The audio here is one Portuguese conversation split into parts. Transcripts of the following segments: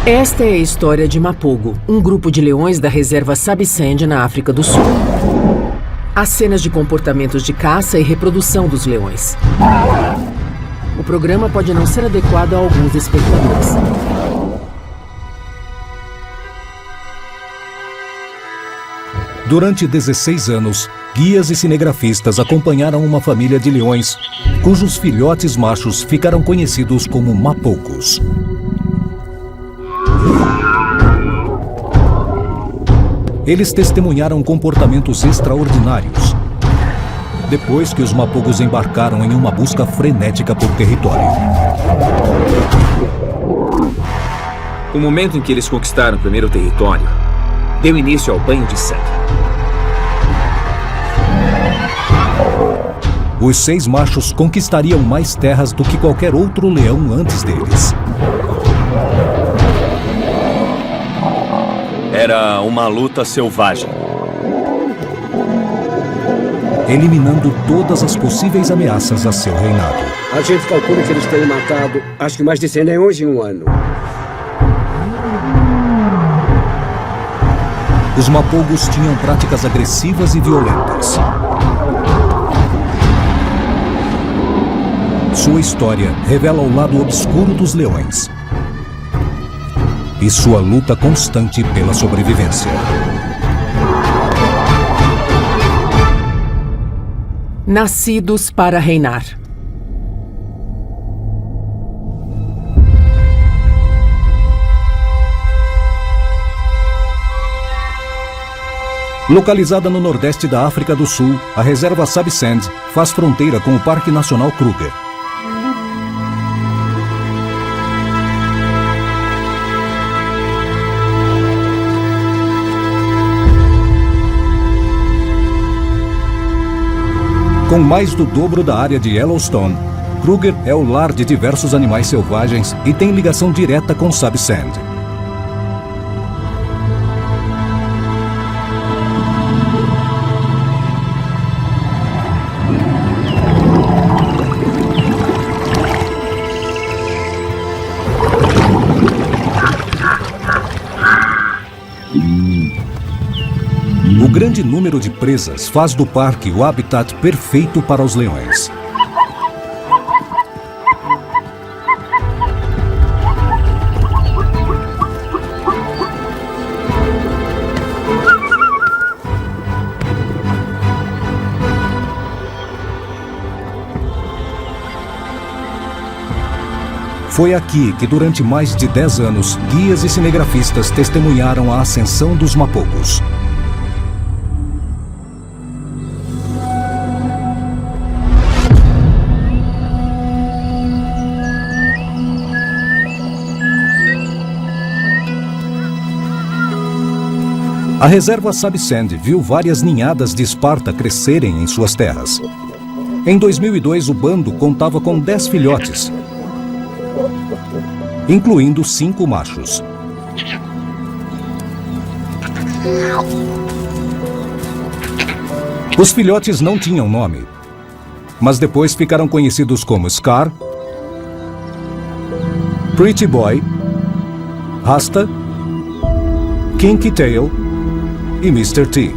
Esta é a história de Mapogo, um grupo de leões da reserva Sabisand na África do Sul. Há cenas de comportamentos de caça e reprodução dos leões. O programa pode não ser adequado a alguns espectadores. Durante 16 anos, guias e cinegrafistas acompanharam uma família de leões, cujos filhotes machos ficaram conhecidos como mapogos. Eles testemunharam comportamentos extraordinários, depois que os mapogos embarcaram em uma busca frenética por território. O momento em que eles conquistaram o primeiro território deu início ao banho de sangue. Os 6 machos conquistariam mais terras do que qualquer outro leão antes deles. Era uma luta selvagem. Eliminando todas as possíveis ameaças a seu reinado. A gente calcula que eles tenham matado, acho que mais de 100 leões em um ano. Os mapogos tinham práticas agressivas e violentas. Sua história revela o lado obscuro dos leões e sua luta constante pela sobrevivência. Nascidos para reinar. Localizada no nordeste da África do Sul, a reserva Sabisand faz fronteira com o Parque Nacional Kruger. Com mais do dobro da área de Yellowstone, Kruger é o lar de diversos animais selvagens e tem ligação direta com Sabisand. O grande número de presas faz do parque o habitat perfeito para os leões. Foi aqui que, durante mais de 10 anos, guias e cinegrafistas testemunharam a ascensão dos mapogos. A reserva Sabisand viu várias ninhadas de Esparta crescerem em suas terras. Em 2002, o bando contava com 10 filhotes, incluindo 5 machos. Os filhotes não tinham nome, mas depois ficaram conhecidos como Scar, Pretty Boy, Rasta, Kinky Tail e Mr. T.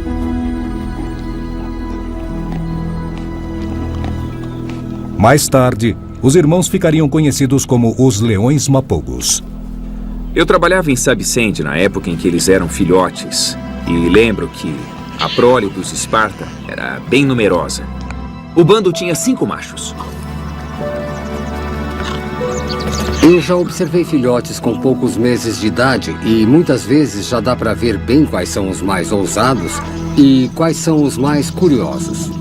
Mais tarde, os irmãos ficariam conhecidos como os Leões Mapogos. Eu trabalhava em Sabisand na época em que eles eram filhotes. E lembro que a prole dos Esparta era bem numerosa. O bando tinha 5 machos. Eu já observei filhotes com poucos meses de idade e muitas vezes já dá para ver bem quais são os mais ousados e quais são os mais curiosos.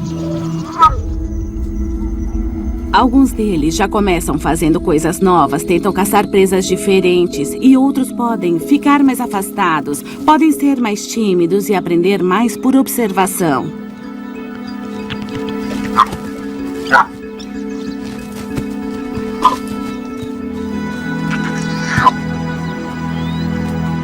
Alguns deles já começam fazendo coisas novas, tentam caçar presas diferentes e outros podem ficar mais afastados, podem ser mais tímidos e aprender mais por observação.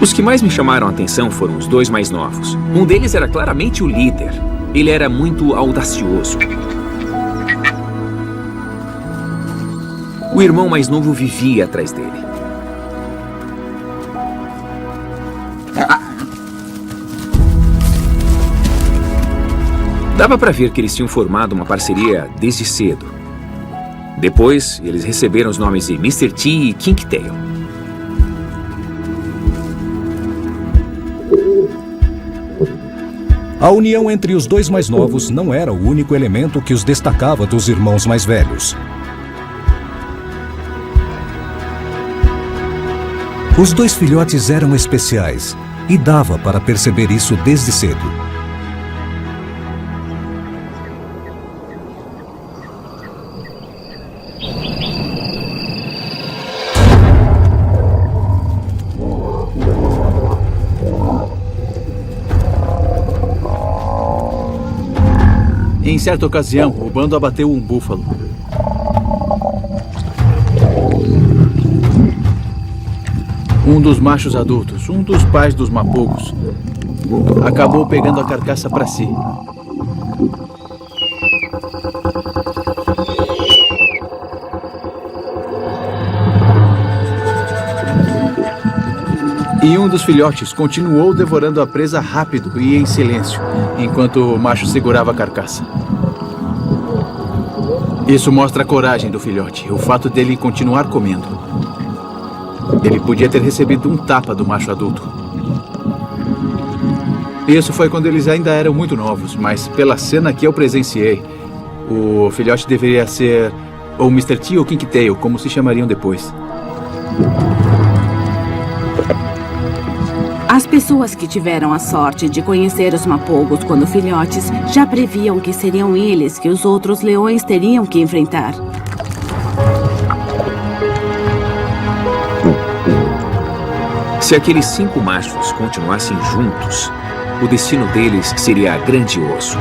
Os que mais me chamaram a atenção foram os 2 mais novos. Um deles era claramente o líder. Ele era muito audacioso. O irmão mais novo vivia atrás dele. Dava para ver que eles tinham formado uma parceria desde cedo. Depois, eles receberam os nomes de Mr. T e Kinktail. A união entre os dois mais novos não era o único elemento que os destacava dos irmãos mais velhos. Os dois filhotes eram especiais e dava para perceber isso desde cedo. Em certa ocasião, o bando abateu um búfalo. Um dos machos adultos, um dos pais dos mapogos, acabou pegando a carcaça para si. E um dos filhotes continuou devorando a presa rápido e em silêncio, enquanto o macho segurava a carcaça. Isso mostra a coragem do filhote, o fato dele continuar comendo. Ele podia ter recebido um tapa do macho adulto. Isso foi quando eles ainda eram muito novos, mas pela cena que eu presenciei, o filhote deveria ser ou Mr. T ou Kinktail, como se chamariam depois. As pessoas que tiveram a sorte de conhecer os mapogos quando filhotes já previam que seriam eles que os outros leões teriam que enfrentar. Se aqueles 5 machos continuassem juntos, o destino deles seria grandioso.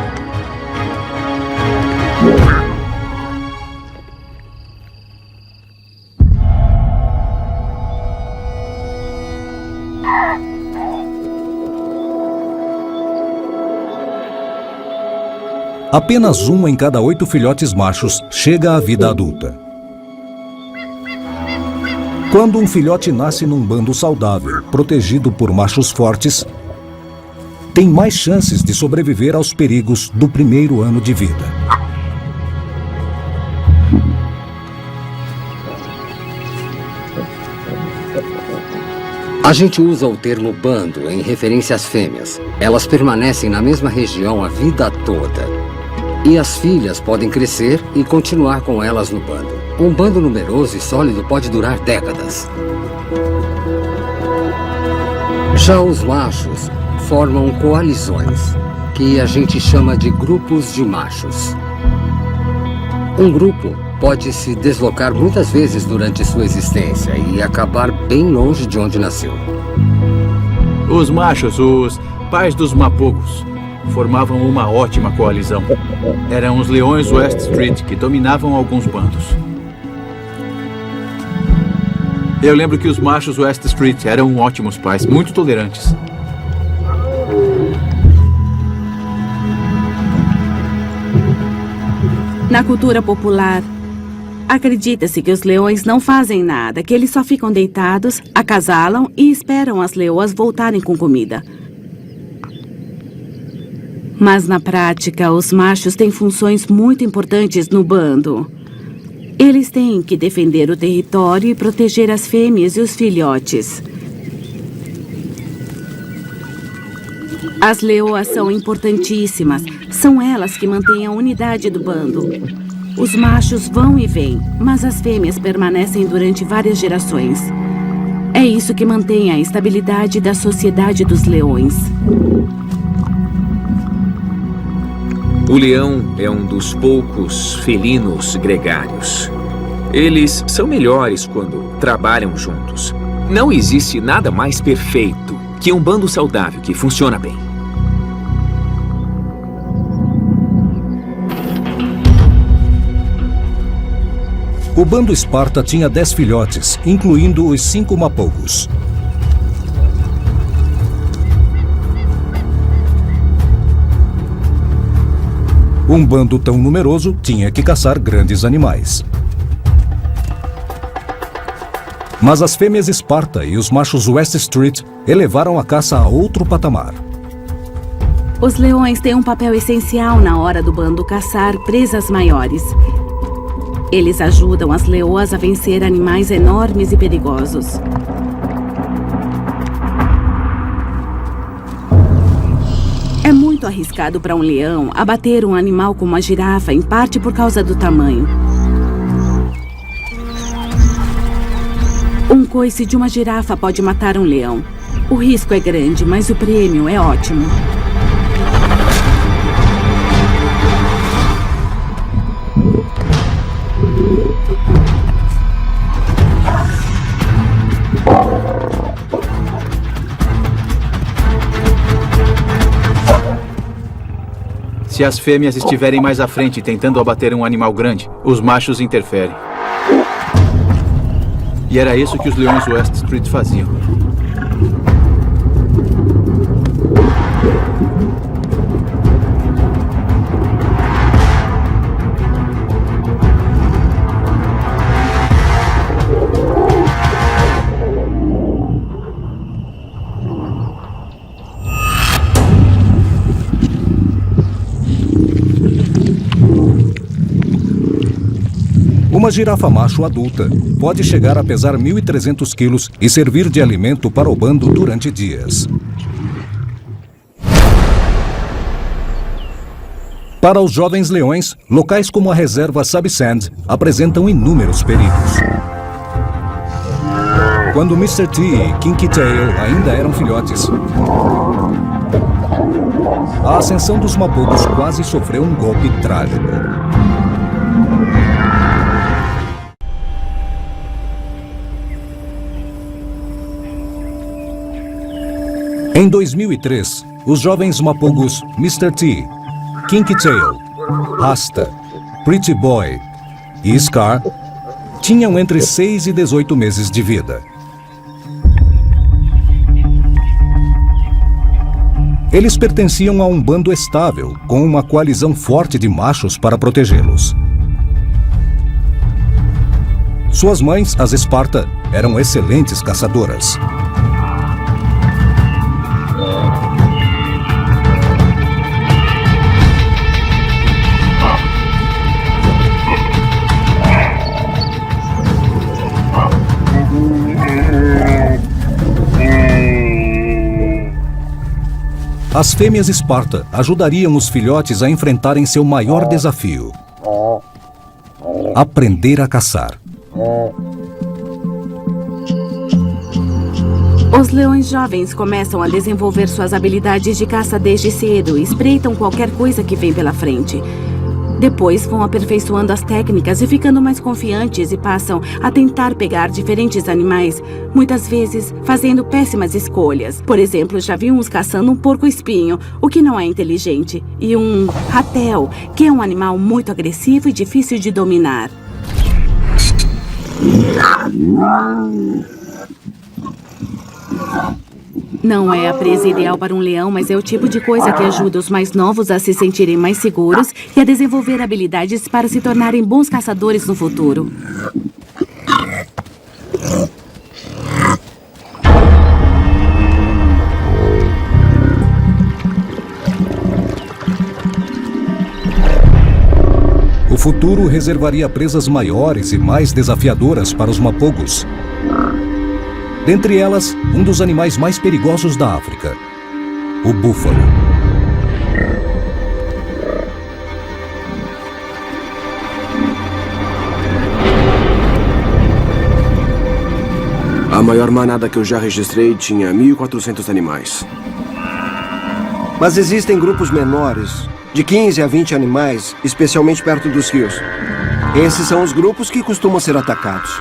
Apenas 1 em cada 8 filhotes machos chega à vida adulta. Quando um filhote nasce num bando saudável, protegido por machos fortes, tem mais chances de sobreviver aos perigos do primeiro ano de vida. A gente usa o termo bando em referência às fêmeas. Elas permanecem na mesma região a vida toda. E as filhas podem crescer e continuar com elas no bando. Um bando numeroso e sólido pode durar décadas. Já os machos formam coalizões, que a gente chama de grupos de machos. Um grupo pode se deslocar muitas vezes durante sua existência e acabar bem longe de onde nasceu. Os machos, os pais dos mapogos, formavam uma ótima coalizão. Eram os leões West Street que dominavam alguns bandos. Eu lembro que os machos West Street eram ótimos pais, muito tolerantes. Na cultura popular, acredita-se que os leões não fazem nada, que eles só ficam deitados, acasalam e esperam as leoas voltarem com comida. Mas na prática, os machos têm funções muito importantes no bando. Eles têm que defender o território e proteger as fêmeas e os filhotes. As leoas são importantíssimas. São elas que mantêm a unidade do bando. Os machos vão e vêm, mas as fêmeas permanecem durante várias gerações. É isso que mantém a estabilidade da sociedade dos leões. O leão é um dos poucos felinos gregários. Eles são melhores quando trabalham juntos. Não existe nada mais perfeito que um bando saudável que funciona bem. O bando Esparta tinha 10 filhotes, incluindo os 5 mapogos. Um bando tão numeroso tinha que caçar grandes animais. Mas as fêmeas Esparta e os machos West Street elevaram a caça a outro patamar. Os leões têm um papel essencial na hora do bando caçar presas maiores. Eles ajudam as leoas a vencer animais enormes e perigosos. É muito arriscado para um leão abater um animal como a girafa, em parte por causa do tamanho. Um coice de uma girafa pode matar um leão. O risco é grande, mas o prêmio é ótimo. Se as fêmeas estiverem mais à frente tentando abater um animal grande, os machos interferem. E era isso que os leões West Street faziam. Uma girafa macho adulta pode chegar a pesar 1.300 quilos e servir de alimento para o bando durante dias. Para os jovens leões, locais como a reserva Sabisand apresentam inúmeros perigos. Quando Mr. T e Kinky Tail ainda eram filhotes, a ascensão dos mapogos quase sofreu um golpe trágico. Em 2003, os jovens mapogos Mr. T, Kinky Tail, Rasta, Pretty Boy e Scar tinham entre 6 e 18 meses de vida. Eles pertenciam a um bando estável, com uma coalizão forte de machos para protegê-los. Suas mães, as Esparta, eram excelentes caçadoras. As fêmeas Esparta ajudariam os filhotes a enfrentarem seu maior desafio: aprender a caçar. Os leões jovens começam a desenvolver suas habilidades de caça desde cedo e espreitam qualquer coisa que vem pela frente. Depois vão aperfeiçoando as técnicas e ficando mais confiantes e passam a tentar pegar diferentes animais, muitas vezes fazendo péssimas escolhas. Por exemplo, já vi uns caçando um porco-espinho, o que não é inteligente, e um ratel, que é um animal muito agressivo e difícil de dominar. Não é a presa ideal para um leão, mas é o tipo de coisa que ajuda os mais novos a se sentirem mais seguros e a desenvolver habilidades para se tornarem bons caçadores no futuro. O futuro reservaria presas maiores e mais desafiadoras para os mapogos. Dentre elas, um dos animais mais perigosos da África, o búfalo. A maior manada que eu já registrei tinha 1.400 animais. Mas existem grupos menores, de 15 a 20 animais, especialmente perto dos rios. Esses são os grupos que costumam ser atacados.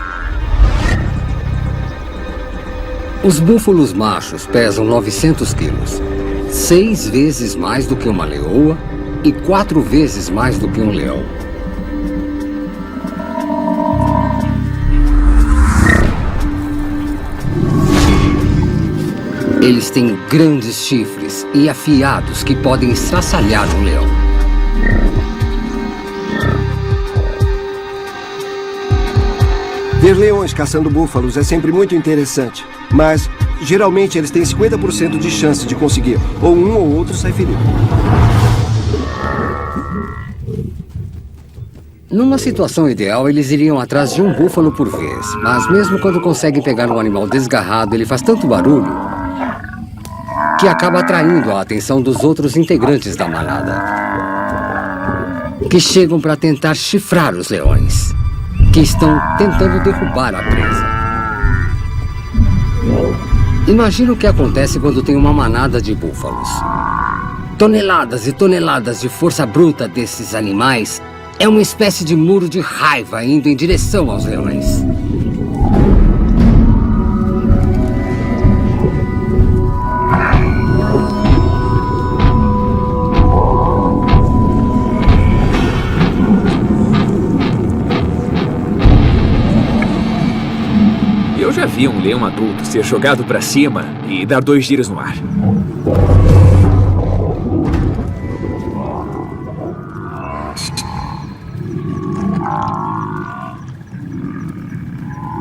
Os búfalos machos pesam 900 quilos, 6 vezes mais do que uma leoa e 4 vezes mais do que um leão. Eles têm grandes chifres e afiados que podem estraçalhar um leão. Ver leões caçando búfalos é sempre muito interessante, mas geralmente eles têm 50% de chance de conseguir, ou um ou outro sai ferido. Numa situação ideal, eles iriam atrás de um búfalo por vez. Mas mesmo quando conseguem pegar um animal desgarrado, ele faz tanto barulho que acaba atraindo a atenção dos outros integrantes da manada, que chegam para tentar chifrar os leões, que estão tentando derrubar a presa. Imagina o que acontece quando tem uma manada de búfalos. Toneladas e toneladas de força bruta desses animais é uma espécie de muro de raiva indo em direção aos leões. Eu já vi um leão adulto ser jogado para cima e dar 2 giros no ar.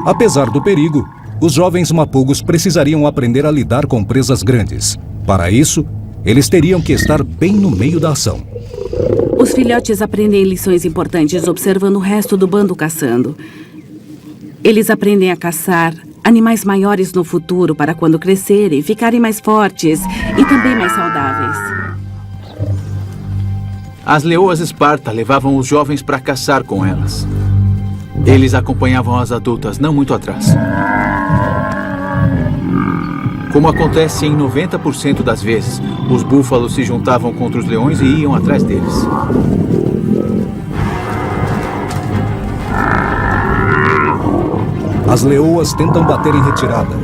Apesar do perigo, os jovens mapogos precisariam aprender a lidar com presas grandes. Para isso, eles teriam que estar bem no meio da ação. Os filhotes aprendem lições importantes observando o resto do bando caçando. Eles aprendem a caçar animais maiores no futuro para quando crescerem, ficarem mais fortes e também mais saudáveis. As leoas Esparta levavam os jovens para caçar com elas. Eles acompanhavam as adultas não muito atrás. Como acontece em 90% das vezes, os búfalos se juntavam contra os leões e iam atrás deles. As leoas tentam bater em retirada.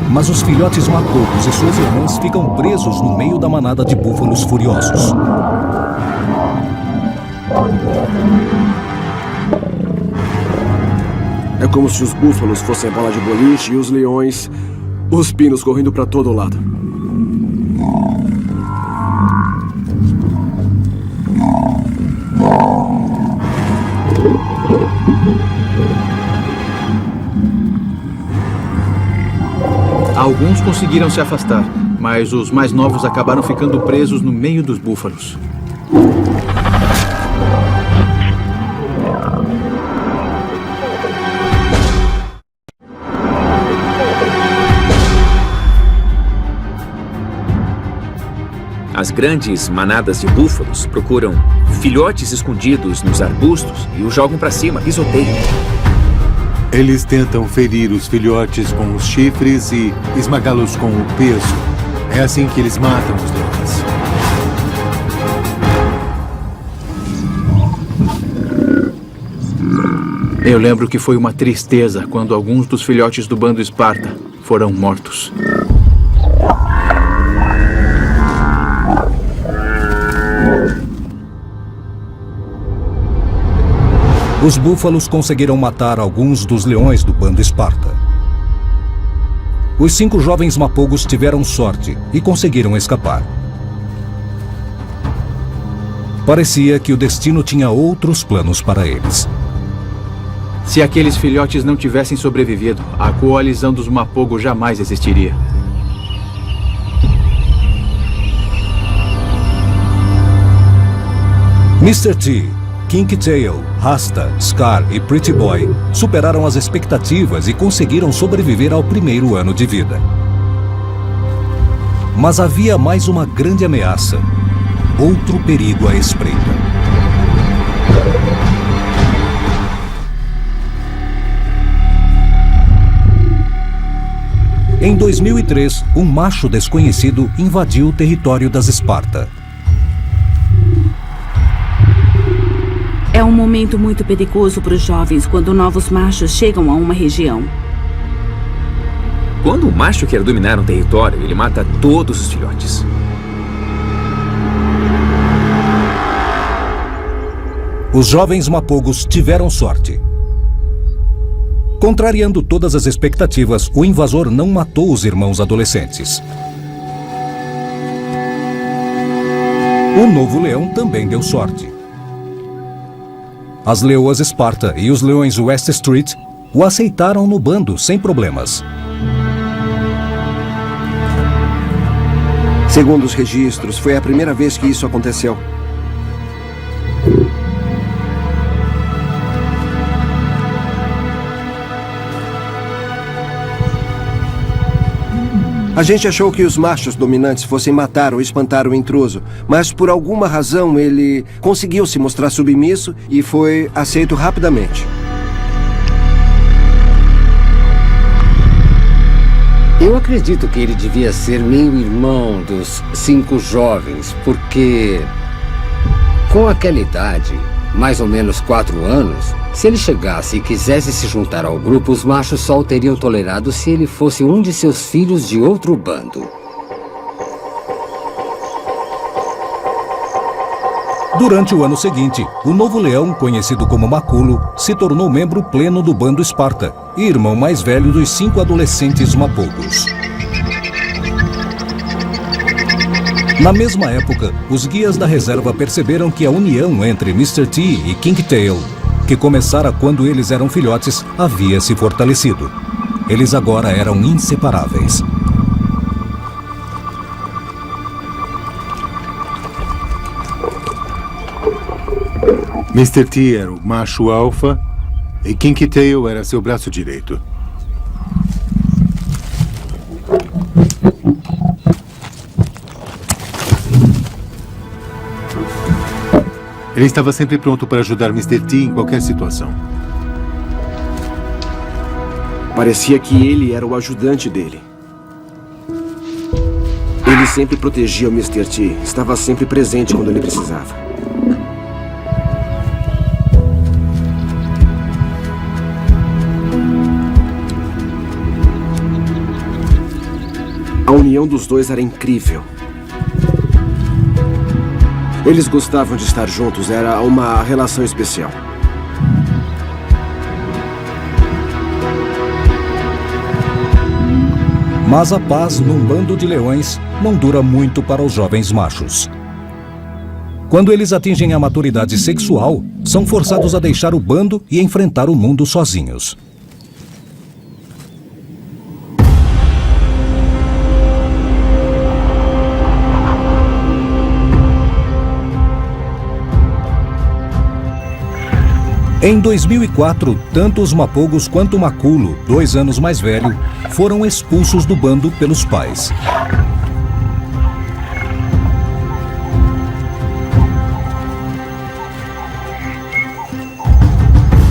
Mas os filhotes mapogos e suas irmãs ficam presos no meio da manada de búfalos furiosos. É como se os búfalos fossem a bola de boliche e os leões, os pinos correndo para todo lado. Alguns conseguiram se afastar, mas os mais novos acabaram ficando presos no meio dos búfalos. As grandes manadas de búfalos procuram filhotes escondidos nos arbustos e os jogam para cima, pisoteiam. Eles tentam ferir os filhotes com os chifres e esmagá-los com o peso. É assim que eles matam os leões. Eu lembro que foi uma tristeza quando alguns dos filhotes do bando Esparta foram mortos. Os búfalos conseguiram matar alguns dos leões do bando Esparta. Os 5 jovens mapogos tiveram sorte e conseguiram escapar. Parecia que o destino tinha outros planos para eles. Se aqueles filhotes não tivessem sobrevivido, a coalizão dos Mapogos jamais existiria. Mr. T, Kinky Tail, Rasta, Scar e Pretty Boy superaram as expectativas e conseguiram sobreviver ao primeiro ano de vida. Mas havia mais uma grande ameaça, outro perigo à espreita. Em 2003, um macho desconhecido invadiu o território das Esparta. É um momento muito perigoso para os jovens quando novos machos chegam a uma região. Quando o macho quer dominar um território, ele mata todos os filhotes. Os jovens mapogos tiveram sorte. Contrariando todas as expectativas, o invasor não matou os irmãos adolescentes. O novo leão também deu sorte. As leoas Esparta e os leões West Street o aceitaram no bando sem problemas. Segundo os registros, foi a primeira vez que isso aconteceu. A gente achou que os machos dominantes fossem matar ou espantar o intruso, mas por alguma razão ele conseguiu se mostrar submisso e foi aceito rapidamente. Eu acredito que ele devia ser meio-irmão dos 5 jovens, porque com aquela idade, mais ou menos 4 anos, se ele chegasse e quisesse se juntar ao grupo, os machos só o teriam tolerado se ele fosse um de seus filhos de outro bando. Durante o ano seguinte, o novo leão, conhecido como Maculo, se tornou membro pleno do bando Esparta e irmão mais velho dos 5 adolescentes mapogos. Na mesma época, os guias da reserva perceberam que a união entre Mr. T e King Tail, que começara quando eles eram filhotes, havia se fortalecido. Eles agora eram inseparáveis. Mr. T era o macho alfa e King Tail era seu braço direito. Ele estava sempre pronto para ajudar Mr. T em qualquer situação. Parecia que ele era o ajudante dele. Ele sempre protegia o Mr. T, estava sempre presente quando ele precisava. A união dos dois era incrível. Eles gostavam de estar juntos, era uma relação especial. Mas a paz num bando de leões não dura muito para os jovens machos. Quando eles atingem a maturidade sexual, são forçados a deixar o bando e enfrentar o mundo sozinhos. Em 2004, tanto os mapogos quanto Maculo, 2 anos mais velho, foram expulsos do bando pelos pais.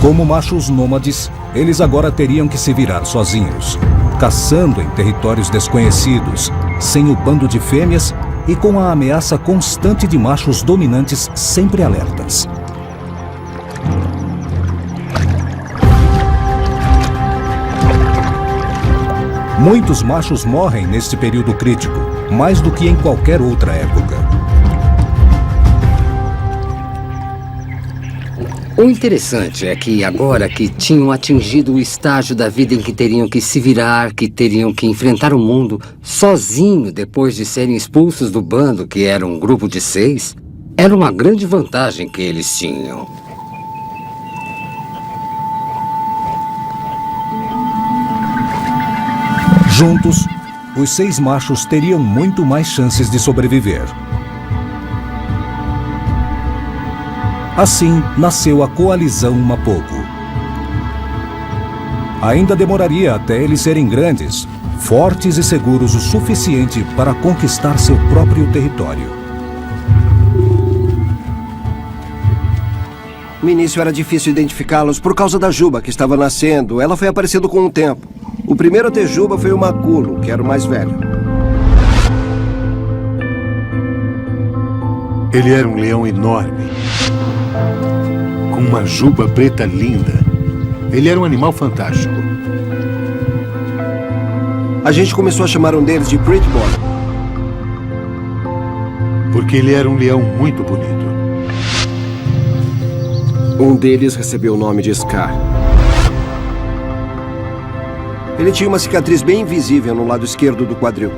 Como machos nômades, eles agora teriam que se virar sozinhos, caçando em territórios desconhecidos, sem o bando de fêmeas e com a ameaça constante de machos dominantes sempre alertas. Muitos machos morrem neste período crítico, mais do que em qualquer outra época. O interessante é que agora que tinham atingido o estágio da vida em que teriam que se virar, que teriam que enfrentar o mundo sozinho depois de serem expulsos do bando, que era um grupo de 6, era uma grande vantagem que eles tinham. Juntos, os 6 machos teriam muito mais chances de sobreviver. Assim, nasceu a Coalizão Mapogo. Ainda demoraria até eles serem grandes, fortes e seguros o suficiente para conquistar seu próprio território. No início era difícil identificá-los por causa da juba que estava nascendo. Ela foi aparecendo com o tempo. O primeiro a ter juba foi o Maculo, que era o mais velho. Ele era um leão enorme, com uma juba preta linda. Ele era um animal fantástico. A gente começou a chamar um deles de Pretty Boy, porque ele era um leão muito bonito. Um deles recebeu o nome de Scar. Ele tinha uma cicatriz bem invisível no lado esquerdo do quadril.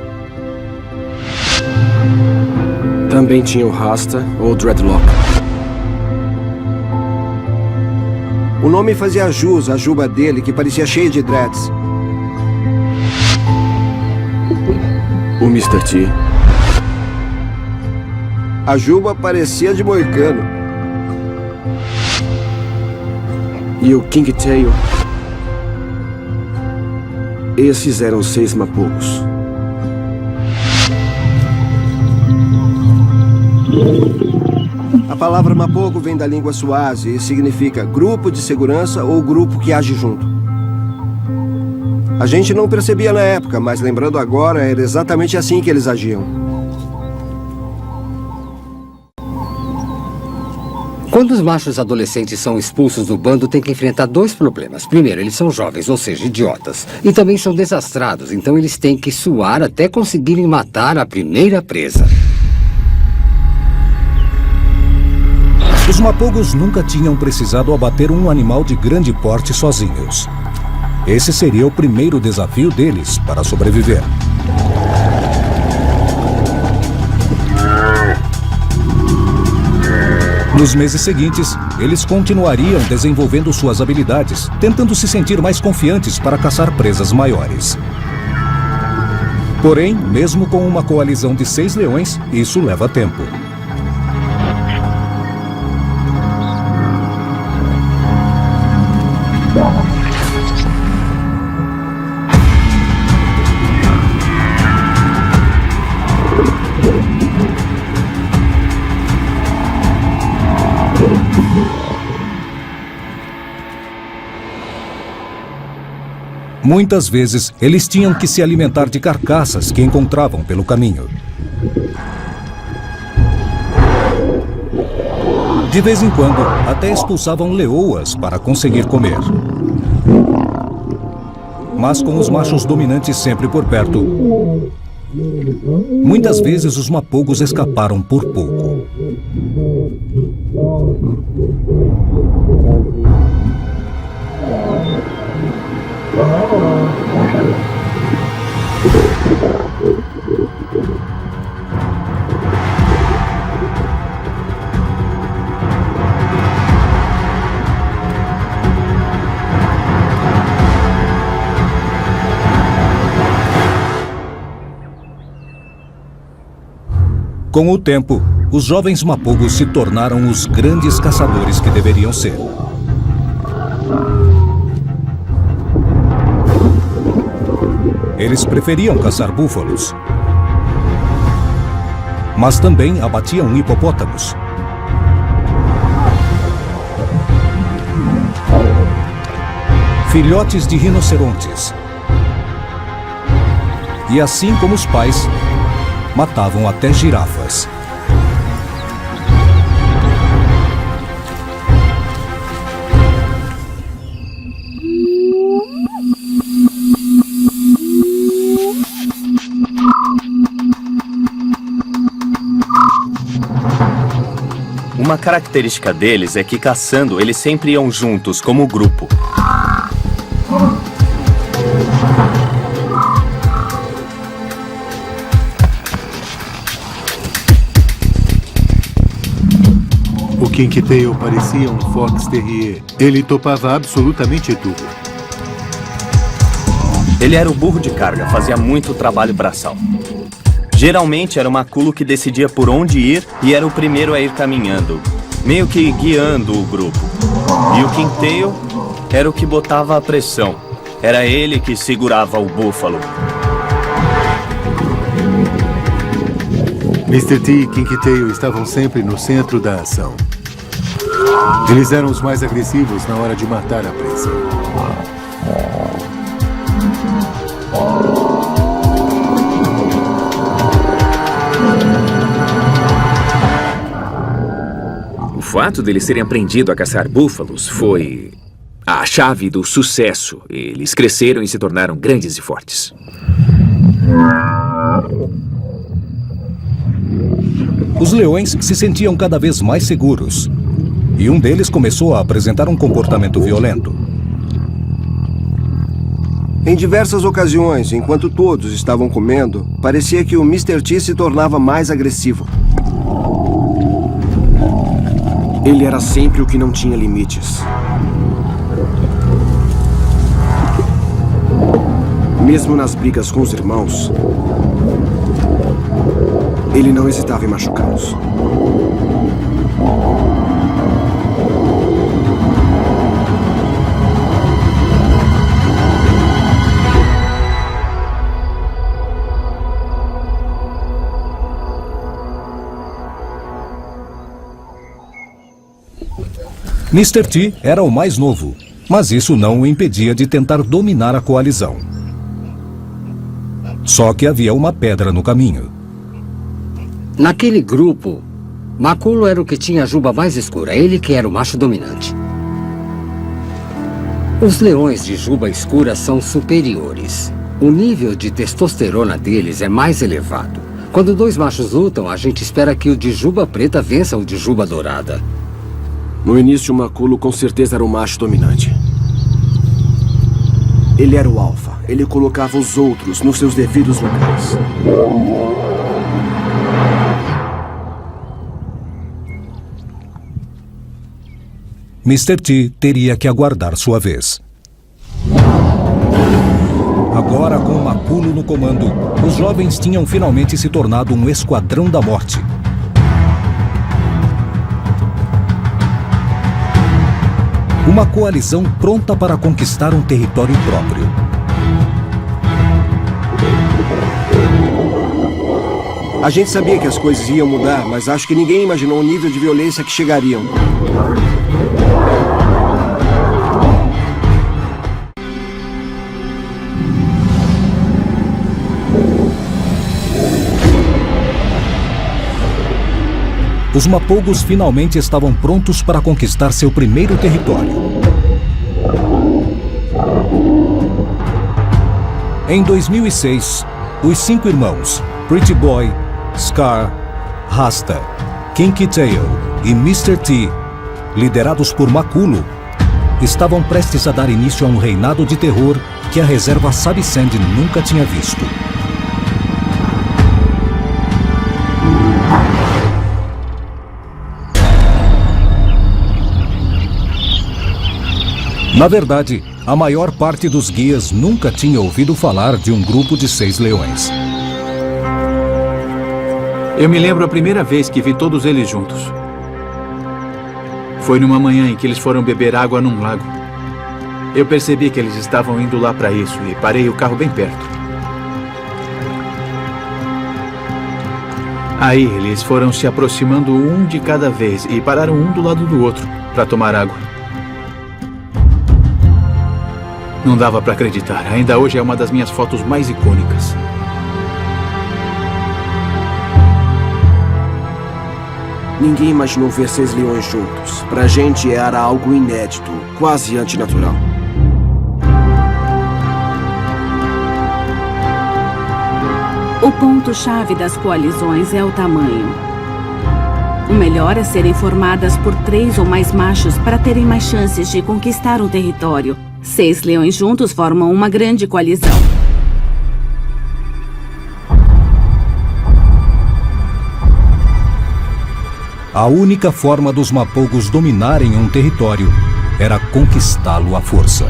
Também tinha o Rasta ou Dreadlock. O nome fazia jus à juba dele, que parecia cheia de dreads. O Mr. T. A juba parecia de moicano. E o King Tail. Esses eram 6 mapogos. A palavra mapogo vem da língua Swazi e significa grupo de segurança ou grupo que age junto. A gente não percebia na época, mas lembrando agora, era exatamente assim que eles agiam. Quando os machos adolescentes são expulsos do bando, tem que enfrentar 2 problemas. Primeiro, eles são jovens, ou seja, idiotas. E também são desastrados, então eles têm que suar até conseguirem matar a primeira presa. Os mapogos nunca tinham precisado abater um animal de grande porte sozinhos. Esse seria o primeiro desafio deles para sobreviver. Nos meses seguintes, eles continuariam desenvolvendo suas habilidades, tentando se sentir mais confiantes para caçar presas maiores. Porém, mesmo com uma coalizão de 6 leões, isso leva tempo. Muitas vezes, eles tinham que se alimentar de carcaças que encontravam pelo caminho. De vez em quando, até expulsavam leoas para conseguir comer. Mas com os machos dominantes sempre por perto, muitas vezes os mapogos escaparam por pouco. Com o tempo, os jovens mapogos se tornaram os grandes caçadores que deveriam ser. Eles preferiam caçar búfalos, mas também abatiam hipopótamos, filhotes de rinocerontes, e assim como os pais, matavam até girafas. Uma característica deles é que caçando, eles sempre iam juntos, como grupo. O King Tail parecia um Fox Terrier. Ele topava absolutamente tudo. Ele era o burro de carga, fazia muito trabalho braçal. Geralmente era o maculo que decidia por onde ir e era o primeiro a ir caminhando, meio que guiando o grupo. E o King Tail era o que botava a pressão. Era ele que segurava o búfalo. Mr. T e King Tail estavam sempre no centro da ação. Eles eram os mais agressivos na hora de matar a presa. O fato deles terem aprendido a caçar búfalos foi a chave do sucesso. Eles cresceram e se tornaram grandes e fortes. Os leões se sentiam cada vez mais seguros, e um deles começou a apresentar um comportamento violento. Em diversas ocasiões, enquanto todos estavam comendo, parecia que o Mr. T se tornava mais agressivo. Ele era sempre o que não tinha limites. Mesmo nas brigas com os irmãos, ele não hesitava em machucá-los. Mr. T era o mais novo, mas isso não o impedia de tentar dominar a coalizão. Só que havia uma pedra no caminho. Naquele grupo, Maculo era o que tinha a juba mais escura, ele que era o macho dominante. Os leões de juba escura são superiores. O nível de testosterona deles é mais elevado. Quando dois machos lutam, a gente espera que o de juba preta vença o de juba dourada. No início, o Maculo com certeza era o macho dominante. Ele era o alfa. Ele colocava os outros nos seus devidos lugares. Mr. T teria que aguardar sua vez. Agora, com Maculo no comando, os jovens tinham finalmente se tornado um esquadrão da morte. Uma coalizão pronta para conquistar um território próprio. A gente sabia que as coisas iam mudar, mas acho que ninguém imaginou o nível de violência que chegariam. Os Mapogos finalmente estavam prontos para conquistar seu primeiro território. Em 2006, os 5 irmãos, Pretty Boy, Scar, Rasta, Kinky Tail e Mr. T, liderados por Maculo, estavam prestes a dar início a um reinado de terror que a reserva Sabisand nunca tinha visto. Na verdade, a maior parte dos guias nunca tinha ouvido falar de um grupo de 6 leões. Eu me lembro a primeira vez que vi todos eles juntos. Foi numa manhã em que eles foram beber água num lago. Eu percebi que eles estavam indo lá para isso e parei o carro bem perto. Aí eles foram se aproximando um de cada vez e pararam um do lado do outro para tomar água. Não dava para acreditar. Ainda hoje é uma das minhas fotos mais icônicas. Ninguém imaginou ver 6 leões juntos. Pra gente era algo inédito, quase antinatural. O ponto-chave das coalizões é o tamanho. O melhor é serem formadas por 3 ou mais machos para terem mais chances de conquistar um território. 6 leões juntos formam uma grande coalizão. A única forma dos Mapogos dominarem um território era conquistá-lo à força.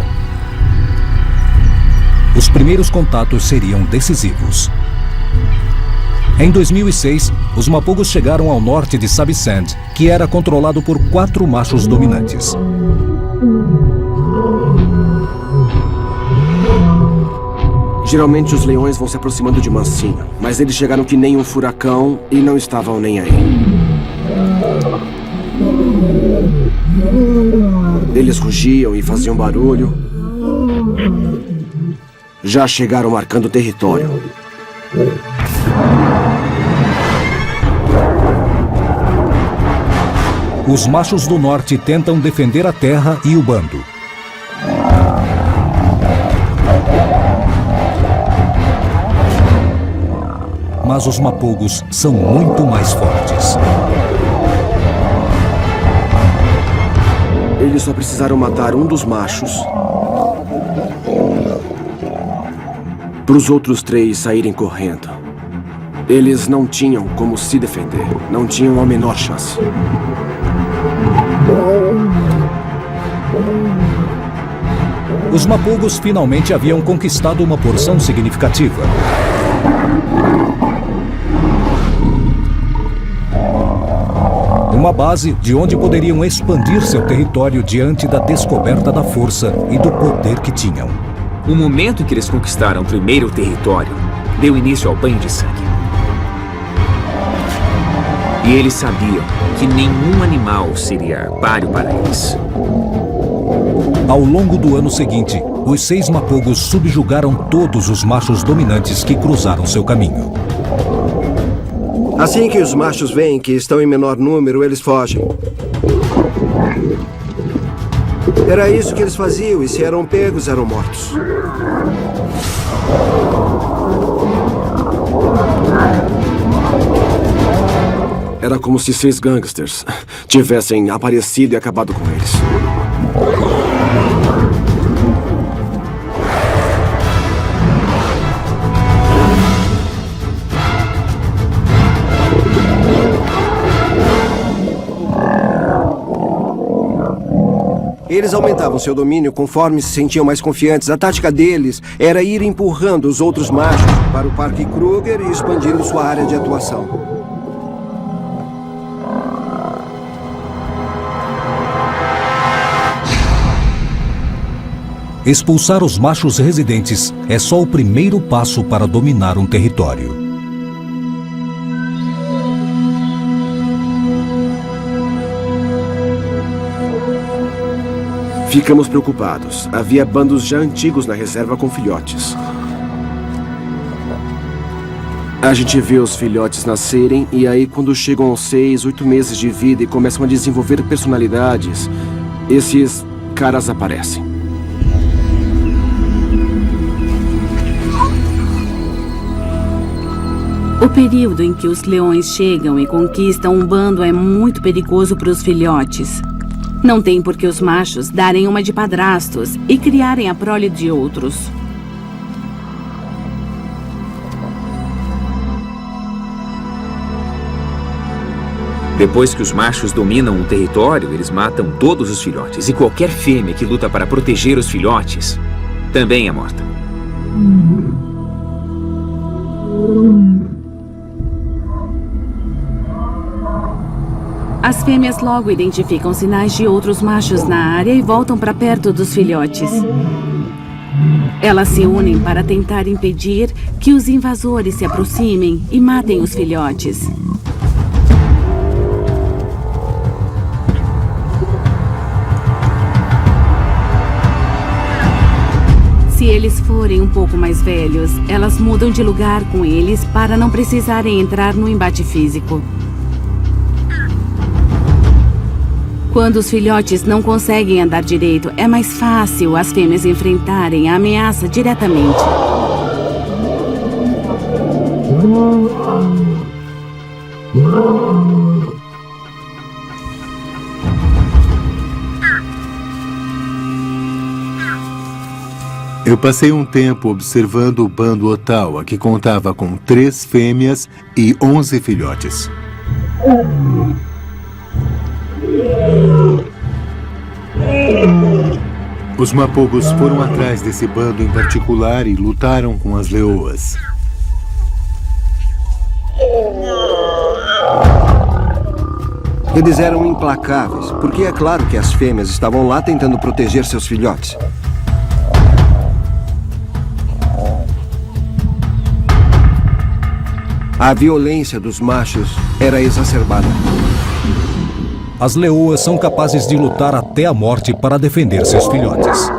Os primeiros contatos seriam decisivos. Em 2006, os Mapogos chegaram ao norte de Sabisand, que era controlado por 4 machos dominantes. Geralmente os leões vão se aproximando de mansinho, mas eles chegaram que nem um furacão e não estavam nem aí. Eles rugiam e faziam barulho. Já chegaram marcando território. Os machos do norte tentam defender a terra e o bando. Mas os Mapogos são muito mais fortes. Eles só precisaram matar um dos machos para os outros 3 saírem correndo. Eles não tinham como se defender. Não tinham a menor chance. Os mapogos finalmente haviam conquistado uma porção significativa. Uma base de onde poderiam expandir seu território diante da descoberta da força e do poder que tinham. O momento em que eles conquistaram o primeiro território deu início ao banho de sangue. E eles sabiam que nenhum animal seria páreo para eles. Ao longo do ano seguinte, os 6 mapogos subjugaram todos os machos dominantes que cruzaram seu caminho. Assim que os machos veem que estão em menor número, eles fogem. Era isso que eles faziam, e se eram pegos, eram mortos. Era como se 6 gangsters tivessem aparecido e acabado com eles. Eles aumentavam seu domínio conforme se sentiam mais confiantes. A tática deles era ir empurrando os outros machos para o Parque Kruger e expandindo sua área de atuação. Expulsar os machos residentes é só o primeiro passo para dominar um território. Ficamos preocupados. Havia bandos já antigos na reserva com filhotes. A gente vê os filhotes nascerem e aí quando chegam aos 6, 8 meses de vida e começam a desenvolver personalidades, esses caras aparecem. O período em que os leões chegam e conquistam um bando é muito perigoso para os filhotes. Não tem por que os machos darem uma de padrastos e criarem a prole de outros. Depois que os machos dominam um território, eles matam todos os filhotes. E qualquer fêmea que luta para proteger os filhotes também é morta. As fêmeas logo identificam sinais de outros machos na área e voltam para perto dos filhotes. Elas se unem para tentar impedir que os invasores se aproximem e matem os filhotes. Se eles forem um pouco mais velhos, elas mudam de lugar com eles para não precisarem entrar no embate físico. Quando os filhotes não conseguem andar direito, é mais fácil as fêmeas enfrentarem a ameaça diretamente. Eu passei um tempo observando o bando Ottawa, que contava com 3 fêmeas e 11 filhotes. Os mapogos foram atrás desse bando em particular e lutaram com as leoas. Eles eram implacáveis, porque é claro que as fêmeas estavam lá tentando proteger seus filhotes. A violência dos machos era exacerbada. As leoas são capazes de lutar até a morte para defender seus filhotes.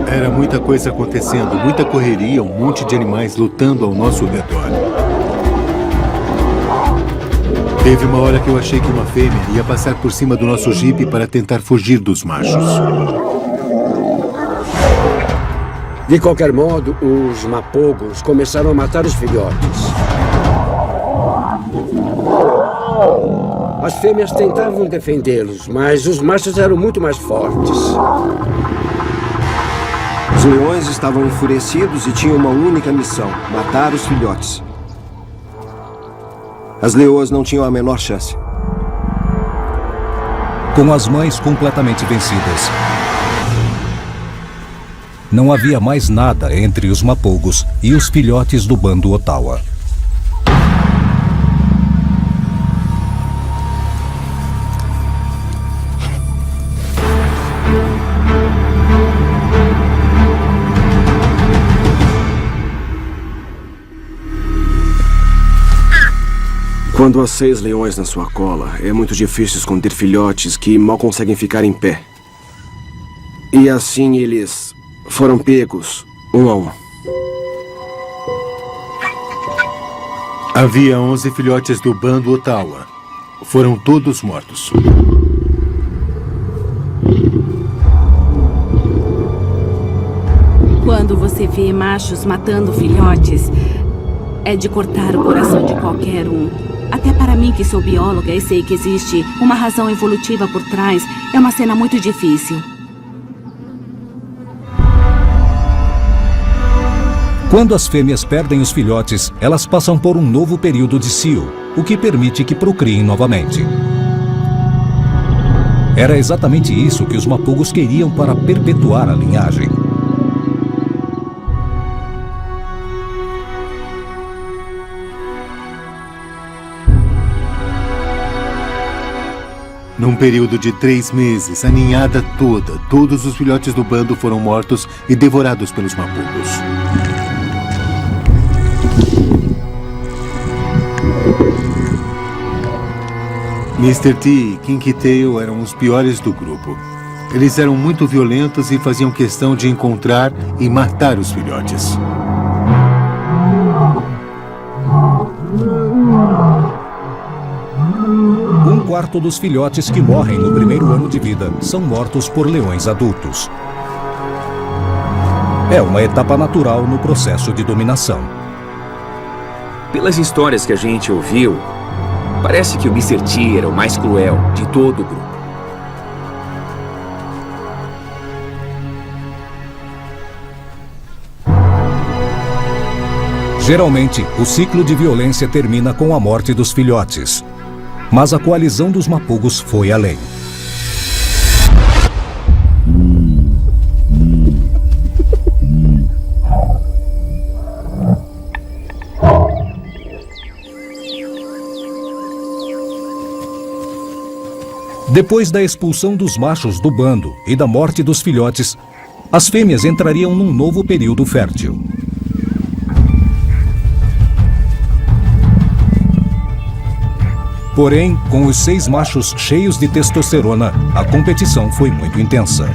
Era muita coisa acontecendo, muita correria, um monte de animais lutando ao nosso redor. Teve uma hora que eu achei que uma fêmea ia passar por cima do nosso jipe para tentar fugir dos machos. De qualquer modo, os mapogos começaram a matar os filhotes. As fêmeas tentavam defendê-los, mas os machos eram muito mais fortes. Os leões estavam enfurecidos e tinham uma única missão: matar os filhotes. As leoas não tinham a menor chance. Com as mães completamente vencidas, não havia mais nada entre os mapogos e os filhotes do bando Ottawa. Quando há 6 leões na sua cola, é muito difícil esconder filhotes que mal conseguem ficar em pé. E assim eles foram pegos, um a um. Havia 11 filhotes do bando Ottawa. Foram todos mortos. Quando você vê machos matando filhotes, é de cortar o coração de qualquer um. Até para mim, que sou bióloga e sei que existe uma razão evolutiva por trás, é uma cena muito difícil. Quando as fêmeas perdem os filhotes, elas passam por um novo período de cio, o que permite que procriem novamente. Era exatamente isso que os mapogos queriam para perpetuar a linhagem. Num período de 3 meses, a ninhada toda, todos os filhotes do bando foram mortos e devorados pelos mapogos. Mr. T e Kinky Tail eram os piores do grupo. Eles eram muito violentos e faziam questão de encontrar e matar os filhotes. Um quarto dos filhotes que morrem no primeiro ano de vida são mortos por leões adultos. É uma etapa natural no processo de dominação. Pelas histórias que a gente ouviu, parece que o Mr. T era o mais cruel de todo o grupo. Geralmente, o ciclo de violência termina com a morte dos filhotes. Mas a coalizão dos mapogos foi além. Depois da expulsão dos machos do bando e da morte dos filhotes, as fêmeas entrariam num novo período fértil. Porém, com os 6 machos cheios de testosterona, a competição foi muito intensa.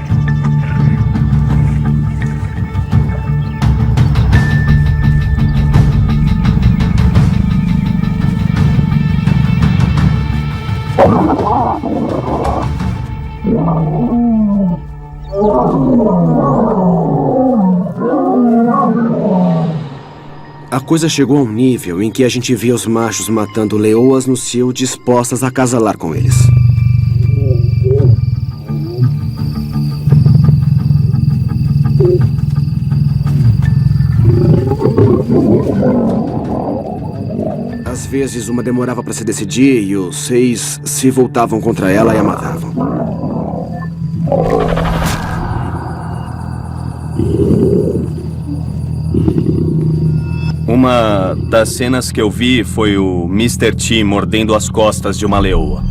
A coisa chegou a um nível em que a gente via os machos matando leoas no cio dispostas a acasalar com eles. Às vezes uma demorava para se decidir e os 6 se voltavam contra ela e a matavam. Uma das cenas que eu vi foi o Mr. T mordendo as costas de uma leoa.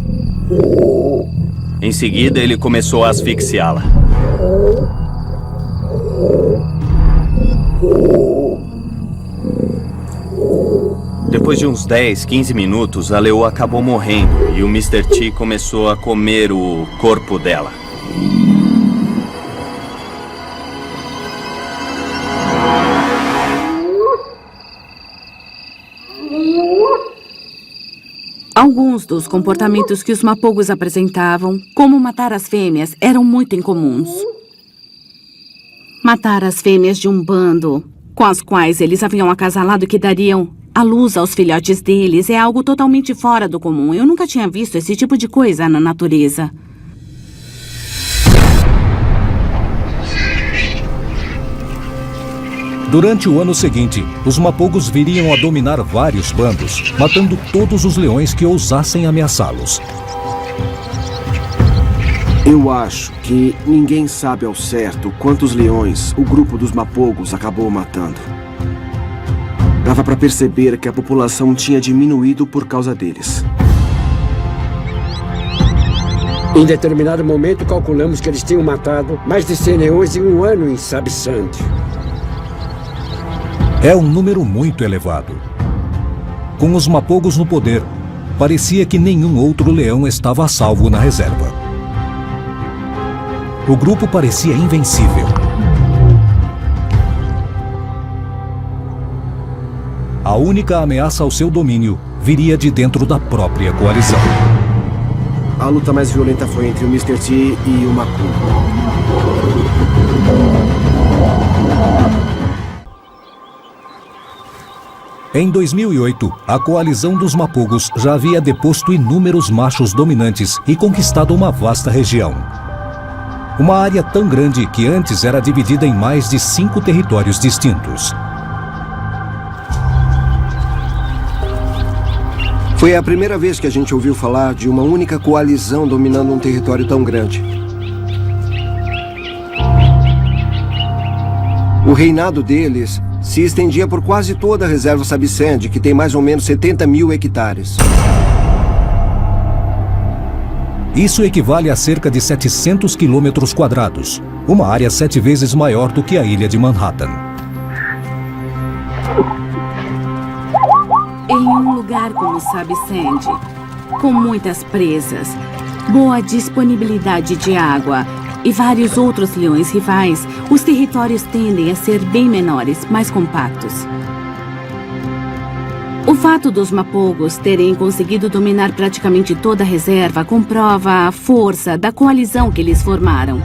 Em seguida, ele começou a asfixiá-la. Depois de uns 10, 15 minutos, a leoa acabou morrendo e o Mr. T começou a comer o corpo dela. Alguns dos comportamentos que os mapogos apresentavam, como matar as fêmeas, eram muito incomuns. Matar as fêmeas de um bando com as quais eles haviam acasalado e que dariam a luz aos filhotes deles é algo totalmente fora do comum. Eu nunca tinha visto esse tipo de coisa na natureza. Durante o ano seguinte, os mapogos viriam a dominar vários bandos, matando todos os leões que ousassem ameaçá-los. Eu acho que ninguém sabe ao certo quantos leões o grupo dos Mapogos acabou matando. Dava para perceber que a população tinha diminuído por causa deles. Em determinado momento, calculamos que eles tinham matado mais de 100 leões em um ano em Sabisand. É um número muito elevado. Com os Mapogos no poder, parecia que nenhum outro leão estava a salvo na reserva. O grupo parecia invencível. A única ameaça ao seu domínio viria de dentro da própria coalizão. A luta mais violenta foi entre o Mr. T e o Maculo. Em 2008, a coalizão dos Mapogos já havia deposto inúmeros machos dominantes e conquistado uma vasta região. Uma área tão grande que antes era dividida em mais de 5 territórios distintos. Foi a primeira vez que a gente ouviu falar de uma única coalizão dominando um território tão grande. O reinado deles se estendia por quase toda a reserva Sabisand, que tem mais ou menos 70 mil hectares. Isso equivale a cerca de 700 quilômetros quadrados, uma área 7 vezes maior do que a ilha de Manhattan. Em um lugar como Sabisand, com muitas presas, boa disponibilidade de água e vários outros leões rivais, os territórios tendem a ser bem menores, mais compactos. O fato dos Mapogos terem conseguido dominar praticamente toda a reserva comprova a força da coalizão que eles formaram.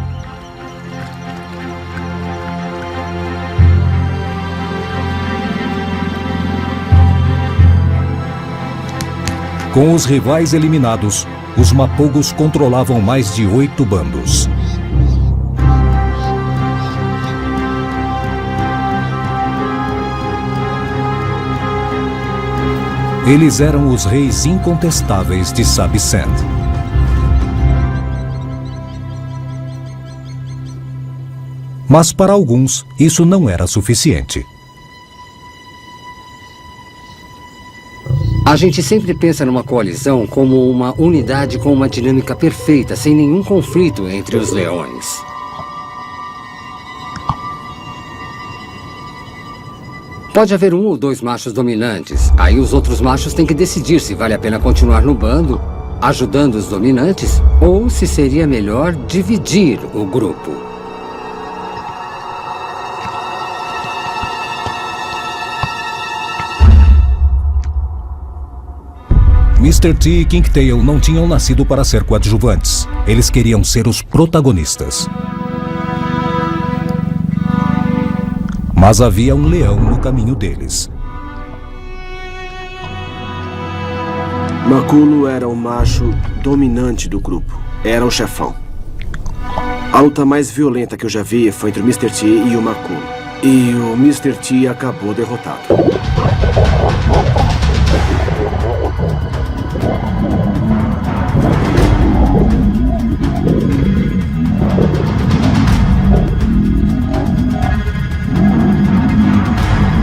Com os rivais eliminados, os Mapogos controlavam mais de 8 bandos. Eles eram os reis incontestáveis de Sabisand. Mas para alguns, isso não era suficiente. A gente sempre pensa numa coalizão como uma unidade com uma dinâmica perfeita, sem nenhum conflito entre os leões. Pode haver 1 ou 2 machos dominantes. Aí os outros machos têm que decidir se vale a pena continuar no bando, ajudando os dominantes, ou se seria melhor dividir o grupo. Mr. T e Kinktail não tinham nascido para ser coadjuvantes. Eles queriam ser os protagonistas. Mas havia um leão no caminho deles. Maculo era o macho dominante do grupo. Era o chefão. A luta mais violenta que eu já vi foi entre o Mr. T e o Maculo. E o Mr. T acabou derrotado.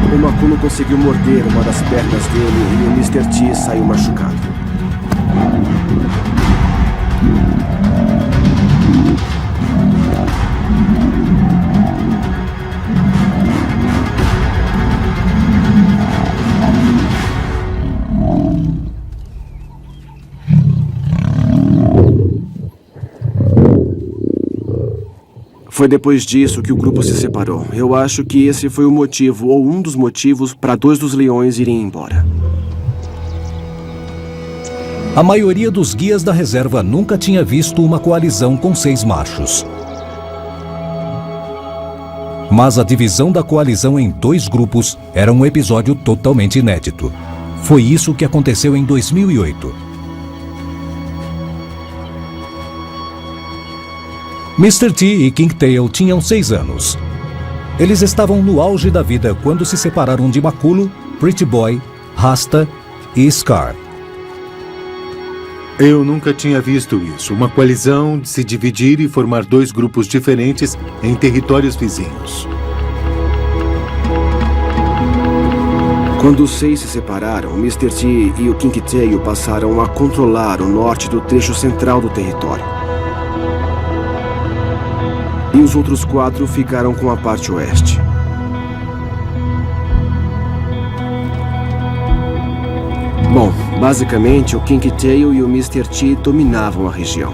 O Maculo conseguiu morder uma das pernas dele e o Mr. T saiu machucado. Foi depois disso que o grupo se separou. Eu acho que esse foi o motivo, ou um dos motivos, para 2 dos leões irem embora. A maioria dos guias da reserva nunca tinha visto uma coalizão com 6 machos. Mas a divisão da coalizão em 2 grupos era um episódio totalmente inédito. Foi isso que aconteceu em 2008. Mr. T e Kinktail tinham 6 anos. Eles estavam no auge da vida quando se separaram de Maculo, Pretty Boy, Rasta e Scar. Eu nunca tinha visto isso. Uma coalizão se dividir e formar dois grupos diferentes em territórios vizinhos. Quando os 6 se separaram, o Mr. T e o King Tail passaram a controlar o norte do trecho central do território. E os outros 4 ficaram com a parte oeste. Bom, basicamente, o King Tail e o Mr. T dominavam a região.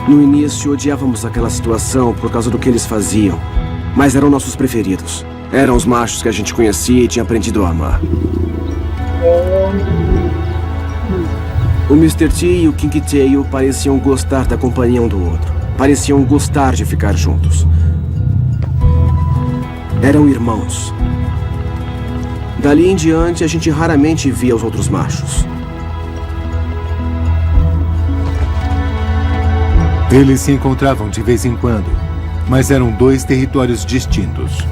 No início, odiávamos aquela situação por causa do que eles faziam. Mas eram nossos preferidos. Eram os machos que a gente conhecia e tinha aprendido a amar. O Mr. T e o King Tail pareciam gostar da companhia um do outro. Pareciam gostar de ficar juntos. Eram irmãos. Dali em diante, a gente raramente via os outros machos. Eles se encontravam de vez em quando, mas eram 2 territórios distintos.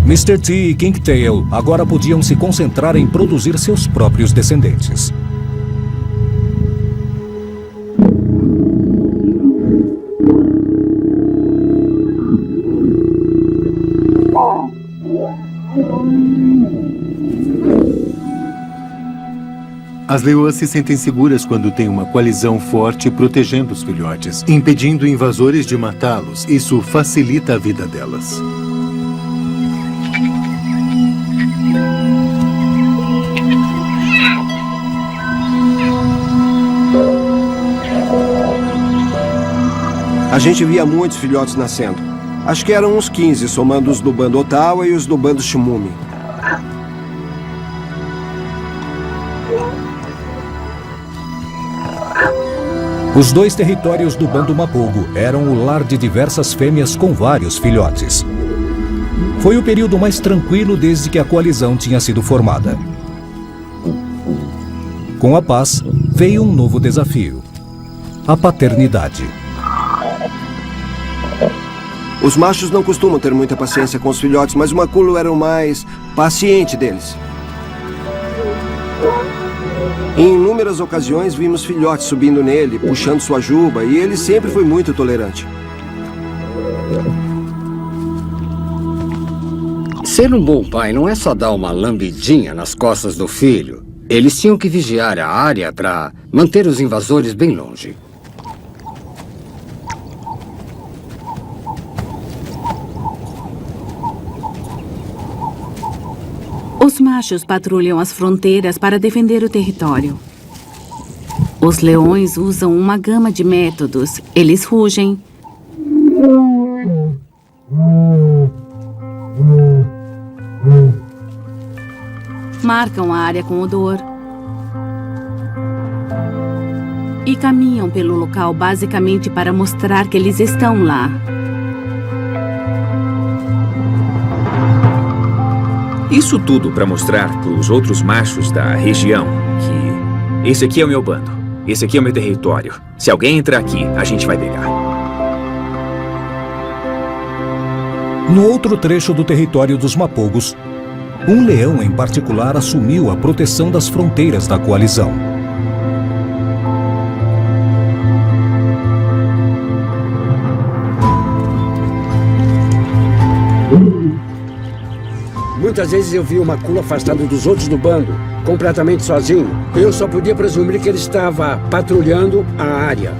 Mr. T e King Tail agora podiam se concentrar em produzir seus próprios descendentes. As leoas se sentem seguras quando tem uma coalizão forte protegendo os filhotes, impedindo invasores de matá-los. Isso facilita a vida delas. A gente via muitos filhotes nascendo. Acho que eram uns 15, somando os do bando Ottawa e os do bando Shimumi. Os 2 territórios do bando Mapogo eram o lar de diversas fêmeas com vários filhotes. Foi o período mais tranquilo desde que a coalizão tinha sido formada. Com a paz, veio um novo desafio: a paternidade. Os machos não costumam ter muita paciência com os filhotes, mas o Maculo era o mais paciente deles. Em inúmeras ocasiões vimos filhotes subindo nele, puxando sua juba, e ele sempre foi muito tolerante. Ser um bom pai não é só dar uma lambidinha nas costas do filho. Eles tinham que vigiar a área para manter os invasores bem longe. Os machos patrulham as fronteiras para defender o território. Os leões usam uma gama de métodos. Eles rugem, marcam a área com odor e caminham pelo local basicamente para mostrar que eles estão lá. Isso tudo para mostrar para os outros machos da região que esse aqui é o meu bando, esse aqui é o meu território. Se alguém entrar aqui, a gente vai brigar. No outro trecho do território dos Mapogos, um leão em particular assumiu a proteção das fronteiras da coalizão. Muitas vezes eu vi o Maculo afastado dos outros do bando, completamente sozinho. Eu só podia presumir que ele estava patrulhando a área.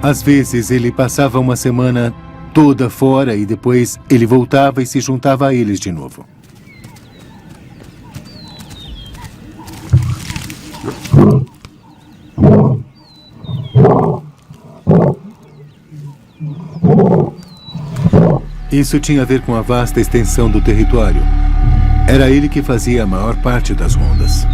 Às vezes ele passava uma semana toda fora e depois ele voltava e se juntava a eles de novo. Isso tinha a ver com a vasta extensão do território. Era ele que fazia a maior parte das rondas.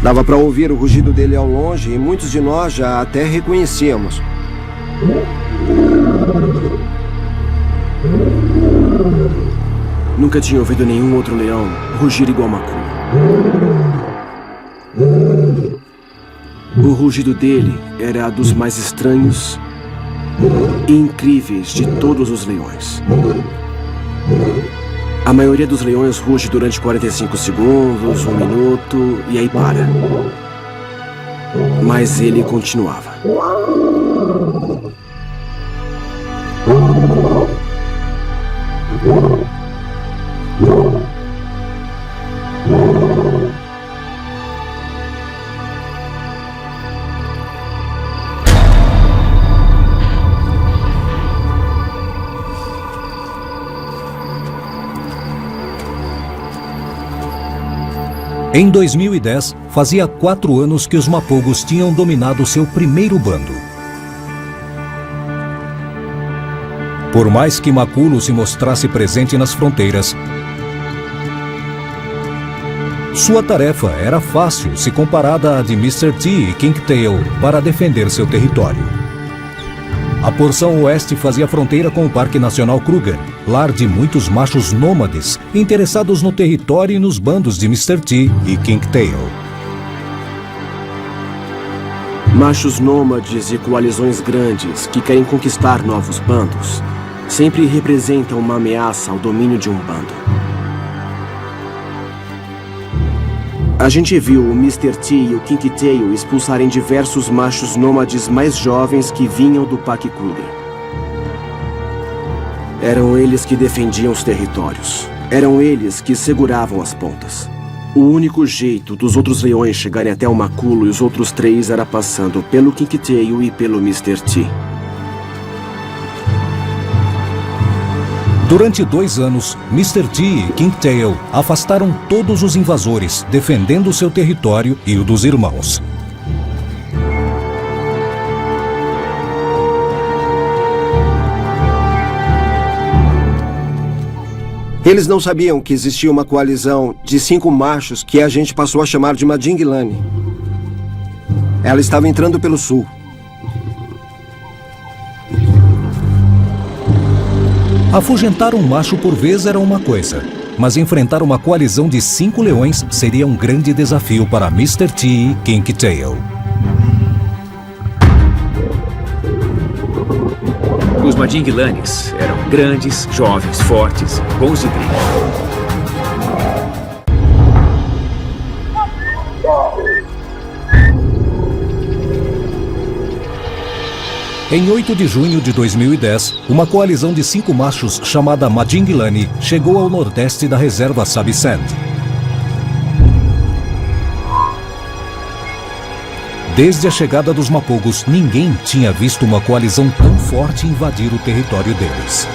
Dava para ouvir o rugido dele ao longe e muitos de nós já até reconhecíamos. Nunca tinha ouvido nenhum outro leão rugir igual Maculo. O rugido dele era dos mais estranhos e incríveis de todos os leões. A maioria dos leões ruge durante 45 segundos, 1 minuto e aí para. Mas ele continuava. Em 2010, fazia 4 anos que os Mapogos tinham dominado seu primeiro bando. Por mais que Maculo se mostrasse presente nas fronteiras, sua tarefa era fácil se comparada à de Mr. T e Kingtail para defender seu território. A porção oeste fazia fronteira com o Parque Nacional Kruger, lar de muitos machos nômades interessados no território e nos bandos de Mr. T e Kingtail. Machos nômades e coalizões grandes que querem conquistar novos bandos sempre representam uma ameaça ao domínio de um bando. A gente viu o Mr. T e o Kingtail expulsarem diversos machos nômades mais jovens que vinham do Parque Kruger. Eram eles que defendiam os territórios. Eram eles que seguravam as pontas. O único jeito dos outros leões chegarem até o Maculo e os outros 3 era passando pelo Kingtail e pelo Mr. T. Durante 2 anos, Mr. T e Kingtail afastaram todos os invasores, defendendo seu território e o dos irmãos. Eles não sabiam que existia uma coalizão de 5 machos que a gente passou a chamar de Madinglani. Ela estava entrando pelo sul. Afugentar um macho por vez era uma coisa, mas enfrentar uma coalizão de 5 leões seria um grande desafio para Mr. T e Kingtail. Os Madinglanes eram grandes, jovens, fortes, bons de briga. Em 8 de junho de 2010, uma coalizão de 5 machos chamada Madinglani chegou ao nordeste da reserva Sabisand. Desde a chegada dos Mapogos, ninguém tinha visto uma coalizão tão forte invadir o território deles.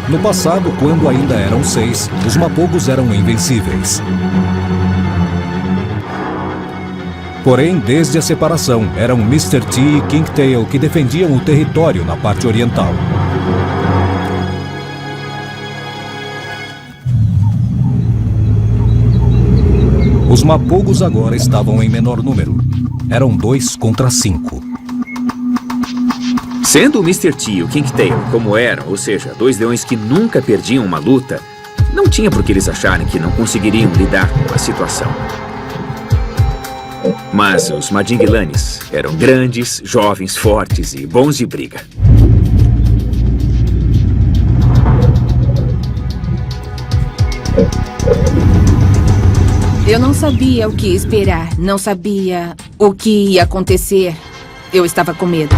No passado, quando ainda eram 6, os Mapogos eram invencíveis. Porém, desde a separação, eram Mr. T e Kingtail que defendiam o território na parte oriental. Os Mapogos agora estavam em menor número. Eram 2 contra 5. Sendo o Mr. T e o Kingtail como eram, ou seja, 2 leões que nunca perdiam uma luta, não tinha por que eles acharem que não conseguiriam lidar com a situação. Mas os Madinglanes eram grandes, jovens, fortes e bons de briga. Eu não sabia o que esperar, não sabia o que ia acontecer. Eu estava com medo.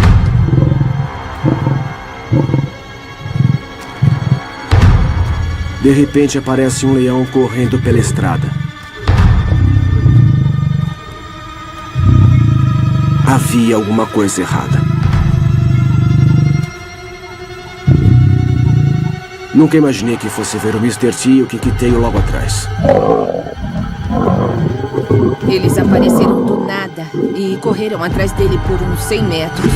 De repente aparece um leão correndo pela estrada. Havia alguma coisa errada. Nunca imaginei que fosse ver o Mr. T e o Kingtail logo atrás. Eles apareceram do nada e correram atrás dele por uns 100 metros.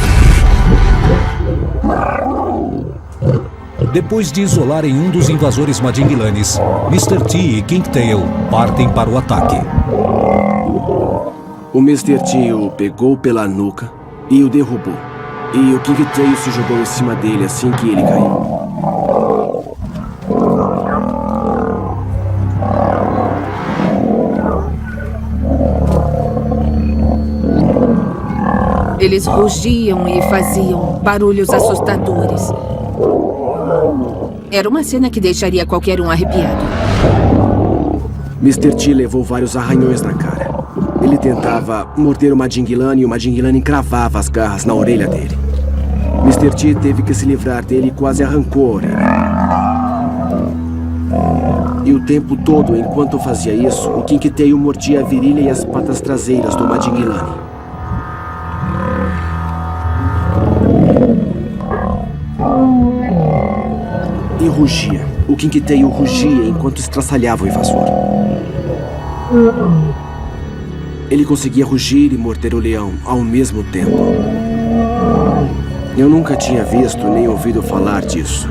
Depois de isolarem um dos invasores Madinglanes, Mr. T e Kingtail partem para o ataque. O Mr. T o pegou pela nuca e o derrubou. E o King Tail se jogou em cima dele assim que ele caiu. Eles rugiam e faziam barulhos assustadores. Era uma cena que deixaria qualquer um arrepiado. Mr. T levou vários arranhões na cara. Ele tentava morder uma Dinglane e uma Dinglane cravava as garras na orelha dele. Mr. T teve que se livrar dele e quase arrancou a orelha. E o tempo todo, enquanto fazia isso, o King Tail mordia a virilha e as patas traseiras de uma Dinglane. E rugia. O King Tail rugia enquanto estraçalhava o invasor. Ele conseguia rugir e morder o leão ao mesmo tempo. Eu nunca tinha visto nem ouvido falar disso.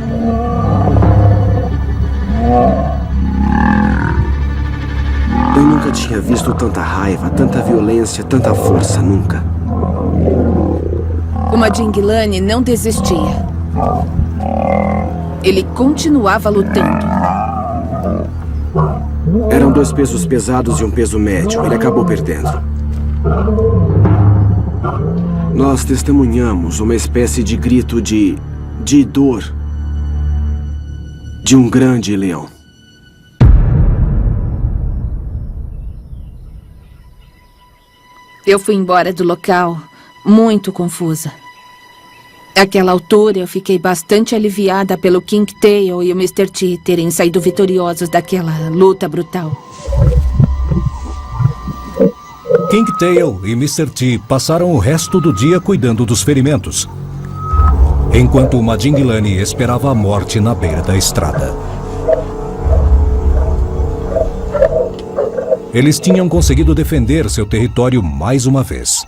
Eu nunca tinha visto tanta raiva, tanta violência, tanta força, nunca. Uma Dinglane não desistia. Ele continuava lutando. Eram 2 pesos pesados e um peso médio. Ele acabou perdendo. Nós testemunhamos uma espécie de grito de dor de um grande leão. Eu fui embora do local muito confusa. Àquela altura, eu fiquei bastante aliviada pelo King Tail e o Mr. T terem saído vitoriosos daquela luta brutal. King Tail e Mr. T passaram o resto do dia cuidando dos ferimentos, enquanto uma Dinglane esperava a morte na beira da estrada. Eles tinham conseguido defender seu território mais uma vez.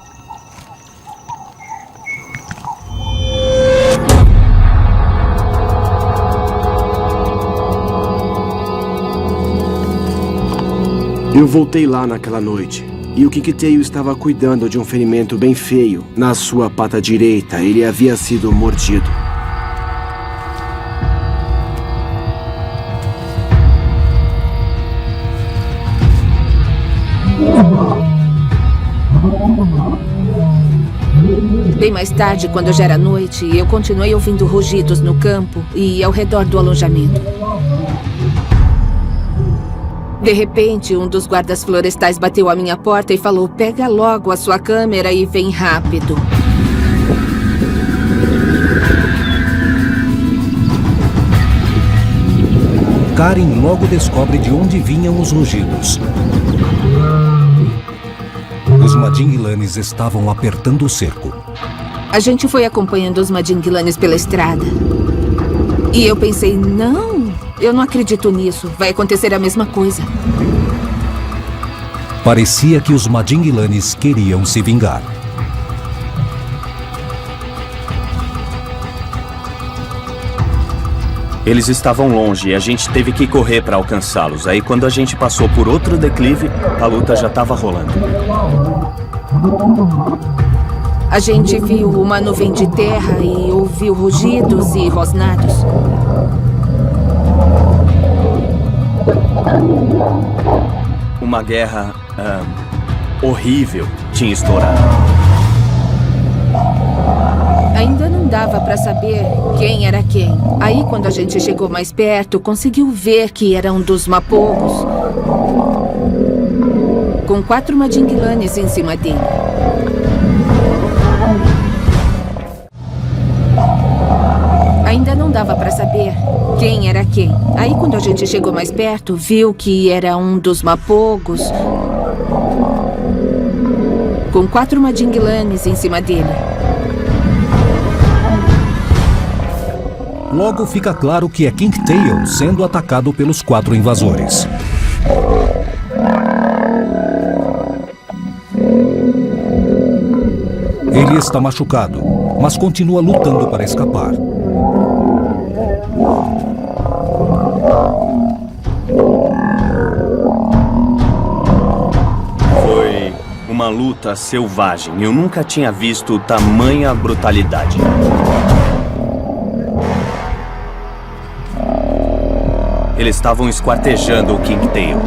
Eu voltei lá naquela noite, e o King Tail estava cuidando de um ferimento bem feio na sua pata direita. Ele havia sido mordido. Bem mais tarde, quando já era noite, eu continuei ouvindo rugidos no campo e ao redor do alojamento. De repente, um dos guardas florestais bateu à minha porta e falou: "Pega logo a sua câmera e vem rápido." Karen logo descobre de onde vinham os rugidos. Os Madinglanes estavam apertando o cerco. A gente foi acompanhando os Madinglanes pela estrada. E eu pensei, não, eu não acredito nisso. Vai acontecer a mesma coisa. Parecia que os Madinglanes queriam se vingar. Eles estavam longe e a gente teve que correr para alcançá-los. Aí, quando a gente passou por outro declive, a luta já estava rolando. A gente viu uma nuvem de terra e ouviu rugidos e rosnados. Uma guerra horrível tinha estourado. Ainda não dava para saber quem era quem. Aí, quando a gente chegou mais perto, conseguiu ver que era um dos mapogos, com 4 Madinglanes em cima dele. Ainda não dava para saber quem era quem. Aí, quando a gente chegou mais perto, viu que era um dos mapogos, com 4 Madinglanes em cima dele. Logo fica claro que é King Tail sendo atacado pelos 4 invasores. Ele está machucado, mas continua lutando para escapar. Foi uma luta selvagem. Eu nunca tinha visto tamanha brutalidade. Eles estavam esquartejando o Kingtail.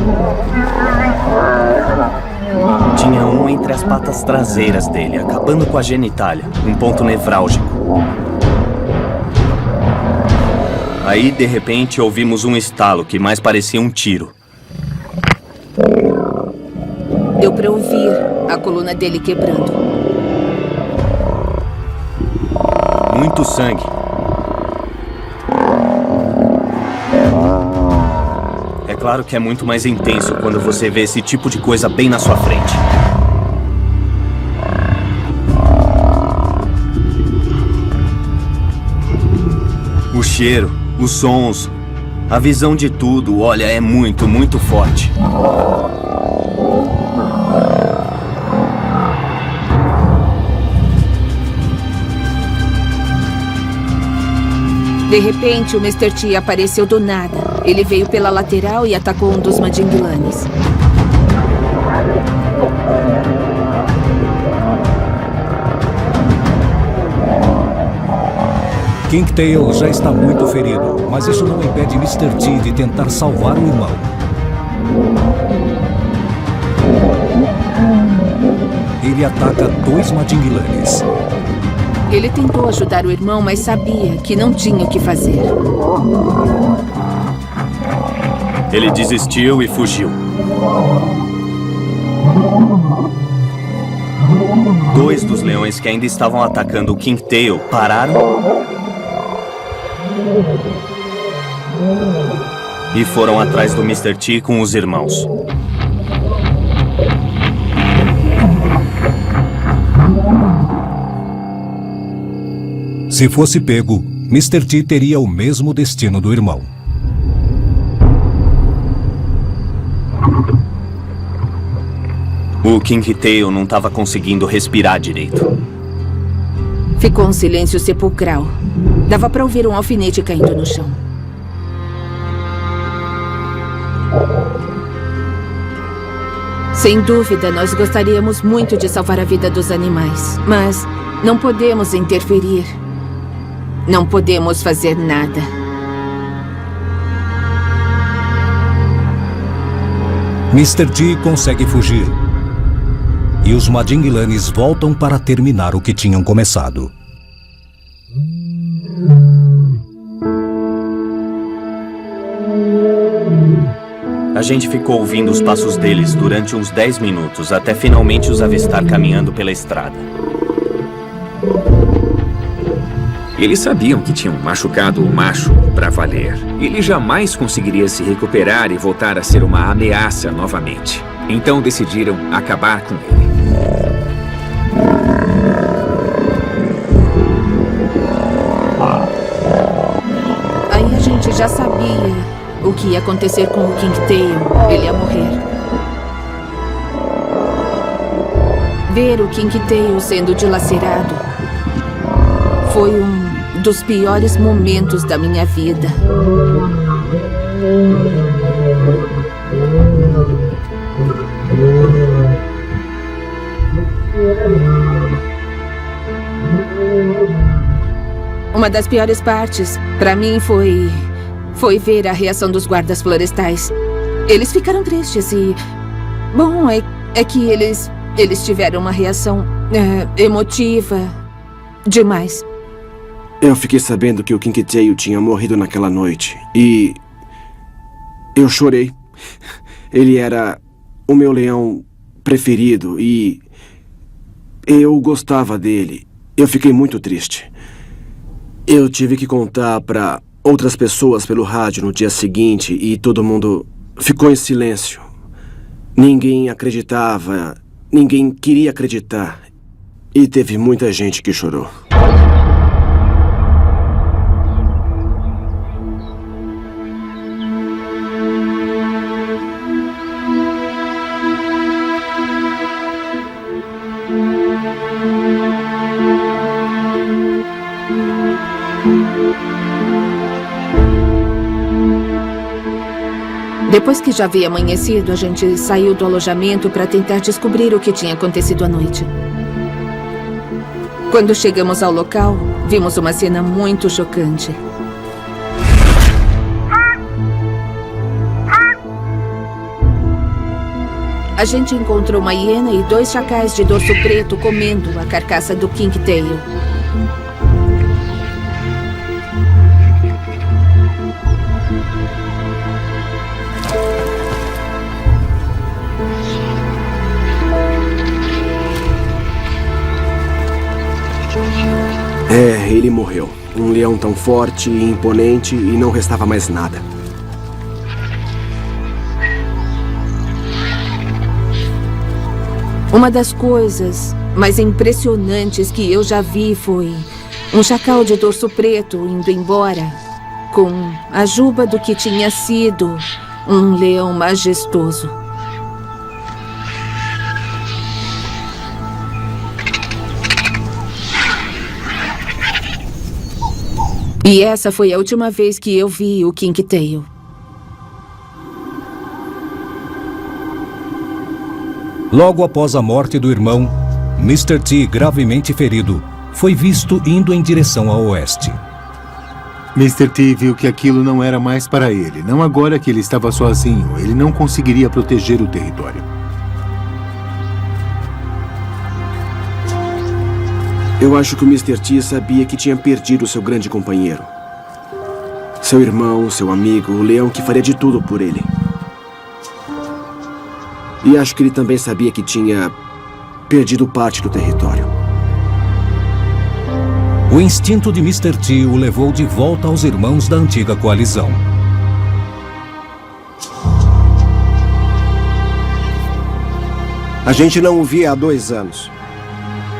Tinha um entre as patas traseiras dele, acabando com a genitália, um ponto nevrálgico. Aí, de repente, ouvimos um estalo que mais parecia um tiro. Deu pra ouvir a coluna dele quebrando. Muito sangue. É claro que é muito mais intenso quando você vê esse tipo de coisa bem na sua frente. O cheiro, os sons, a visão de tudo, olha, é muito, muito forte. De repente, o Mr. T apareceu do nada. Ele veio pela lateral e atacou um dos Madinglanes. Kingtail já está muito ferido, mas isso não impede Mr. T de tentar salvar o irmão. Ele ataca 2 Madinglanes. Ele tentou ajudar o irmão, mas sabia que não tinha o que fazer. Ele desistiu e fugiu. 2 dos leões que ainda estavam atacando o Kingtail pararam e foram atrás do Mr. T com os irmãos. Se fosse pego, Mr. T teria o mesmo destino do irmão. O Kingtail não estava conseguindo respirar direito. Ficou um silêncio sepulcral. Dava para ouvir um alfinete caindo no chão. Sem dúvida, nós gostaríamos muito de salvar a vida dos animais, mas não podemos interferir. Não podemos fazer nada. Mr. T consegue fugir. E os Madinglanes voltam para terminar o que tinham começado. A gente ficou ouvindo os passos deles durante uns 10 minutos, até finalmente os avistar caminhando pela estrada. Eles sabiam que tinham machucado o macho para valer. Ele jamais conseguiria se recuperar e voltar a ser uma ameaça novamente. Então decidiram acabar com ele. Aí a gente já sabia o que ia acontecer com o Kingtail. Ele ia morrer. Ver o Kingtail sendo dilacerado foi um dos piores momentos da minha vida. Uma das piores partes, para mim, foi ver a reação dos guardas florestais. Eles ficaram tristes e... Bom, é que eles tiveram uma reação emotiva demais. Eu fiquei sabendo que o Kingtail tinha morrido naquela noite e... eu chorei. Ele era o meu leão preferido e... eu gostava dele. Eu fiquei muito triste. Eu tive que contar para outras pessoas pelo rádio no dia seguinte e todo mundo ficou em silêncio. Ninguém acreditava, ninguém queria acreditar. E teve muita gente que chorou. Depois que já havia amanhecido, a gente saiu do alojamento para tentar descobrir o que tinha acontecido à noite. Quando chegamos ao local, vimos uma cena muito chocante. A gente encontrou uma hiena e 2 chacais de dorso preto comendo a carcaça do King Tail. Ele morreu. Um leão tão forte e imponente e não restava mais nada. Uma das coisas mais impressionantes que eu já vi foi um chacal de dorso preto indo embora com a juba do que tinha sido um leão majestoso. E essa foi a última vez que eu vi o King Tail. Logo após a morte do irmão, Mr. T, gravemente ferido, foi visto indo em direção ao oeste. Mr. T viu que aquilo não era mais para ele. Não agora que ele estava sozinho. Ele não conseguiria proteger o território. Eu acho que o Mr. T sabia que tinha perdido seu grande companheiro. Seu irmão, seu amigo, o leão que faria de tudo por ele. E acho que ele também sabia que tinha perdido parte do território. O instinto de Mr. T o levou de volta aos irmãos da antiga coalizão. A gente não o via há 2 anos.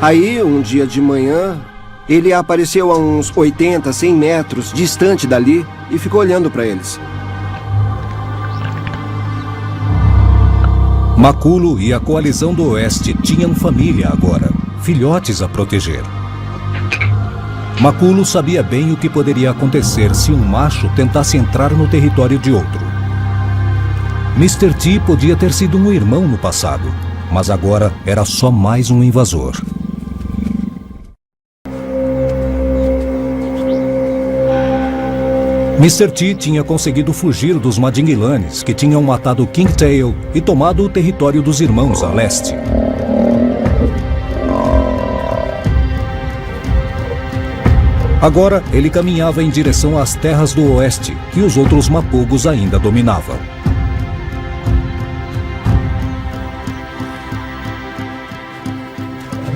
Aí, um dia de manhã, ele apareceu a uns 80, 100 metros distante dali e ficou olhando para eles. Maculo e a coalizão do oeste tinham família agora, filhotes a proteger. Maculo sabia bem o que poderia acontecer se um macho tentasse entrar no território de outro. Mr. T podia ter sido um irmão no passado, mas agora era só mais um invasor. Mr. T tinha conseguido fugir dos Madingilanes, que tinham matado King Tail e tomado o território dos irmãos a leste. Agora, ele caminhava em direção às terras do oeste, que os outros mapogos ainda dominavam.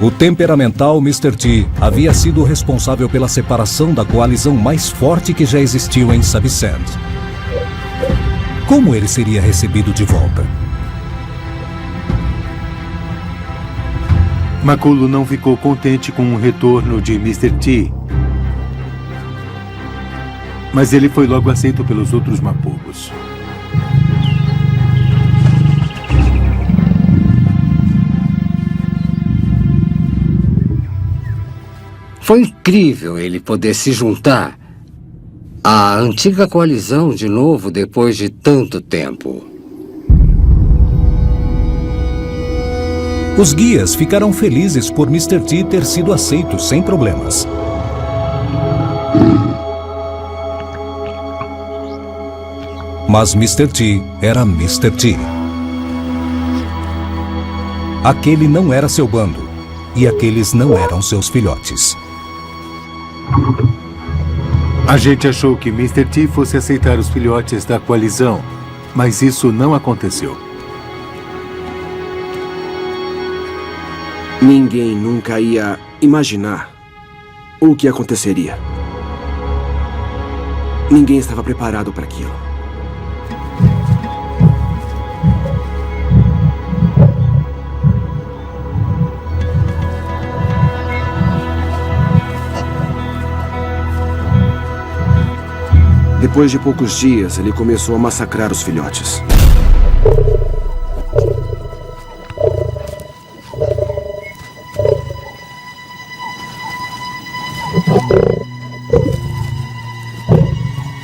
O temperamental Mr. T havia sido responsável pela separação da coalizão mais forte que já existiu em Sabisand. Como ele seria recebido de volta? Maculo não ficou contente com o retorno de Mr. T. Mas ele foi logo aceito pelos outros mapogos. Foi incrível ele poder se juntar à antiga coalizão de novo depois de tanto tempo. Os guias ficaram felizes por Mr. T ter sido aceito sem problemas. Mas Mr. T era Mr. T. Aquele não era seu bando, e aqueles não eram seus filhotes. A gente achou que Mr. T fosse aceitar os filhotes da coalizão, mas isso não aconteceu. Ninguém nunca ia imaginar o que aconteceria. Ninguém estava preparado para aquilo. Depois de poucos dias, ele começou a massacrar os filhotes.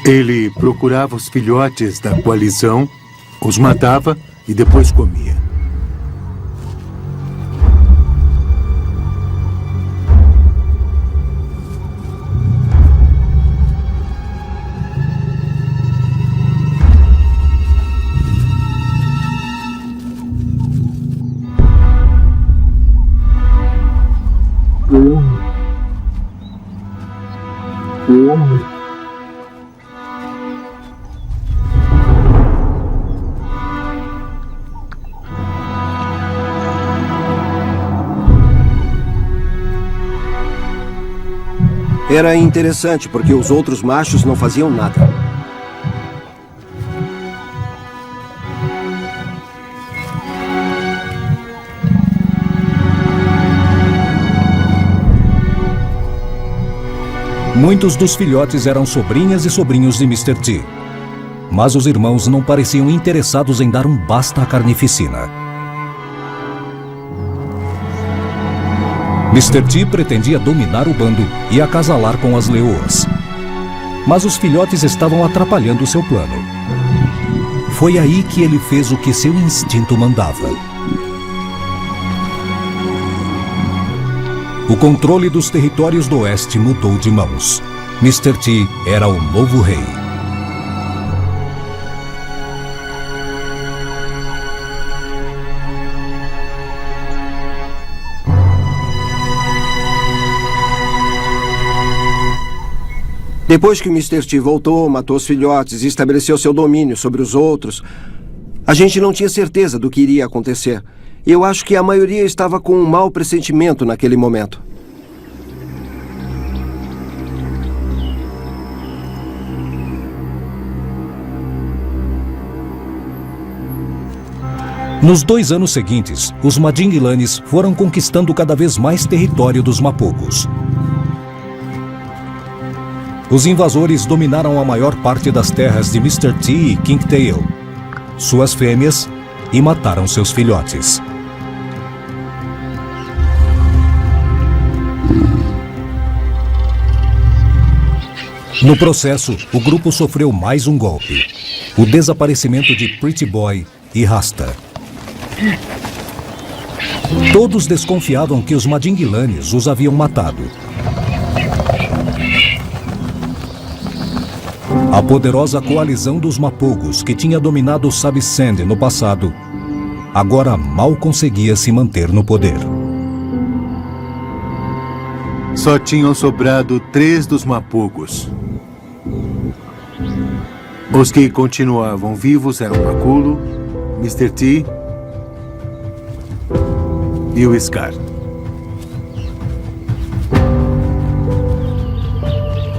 Ele procurava os filhotes da coalizão Os matava e depois comia. Era interessante, porque os outros machos não faziam nada. Muitos dos filhotes eram sobrinhas e sobrinhos de Mr. T. Mas os irmãos não pareciam interessados em dar um basta à carnificina. Mr. T pretendia dominar o bando e acasalar com as leoas. Mas os filhotes estavam atrapalhando seu plano. Foi aí que ele fez o que seu instinto mandava. O controle dos territórios do oeste mudou de mãos. Mr. T era o novo rei. Depois que o Mr. T voltou, matou os filhotes e estabeleceu seu domínio sobre os outros, a gente não tinha certeza do que iria acontecer. Eu acho que a maioria estava com um mau pressentimento naquele momento. Nos 2 anos seguintes, os Madingilanes foram conquistando cada vez mais território dos Mapogos. Os invasores dominaram a maior parte das terras de Mr. T e King Tail, suas fêmeas, e mataram seus filhotes. No processo, o grupo sofreu mais um golpe: o desaparecimento de Pretty Boy e Rasta. Todos desconfiavam que os Madingilanes os haviam matado. A poderosa coalizão dos Mapogos, que tinha dominado Sabisand no passado, agora mal conseguia se manter no poder. Só tinham sobrado 3 dos Mapogos. Os que continuavam vivos eram Maculo, Mr. T e o Scar.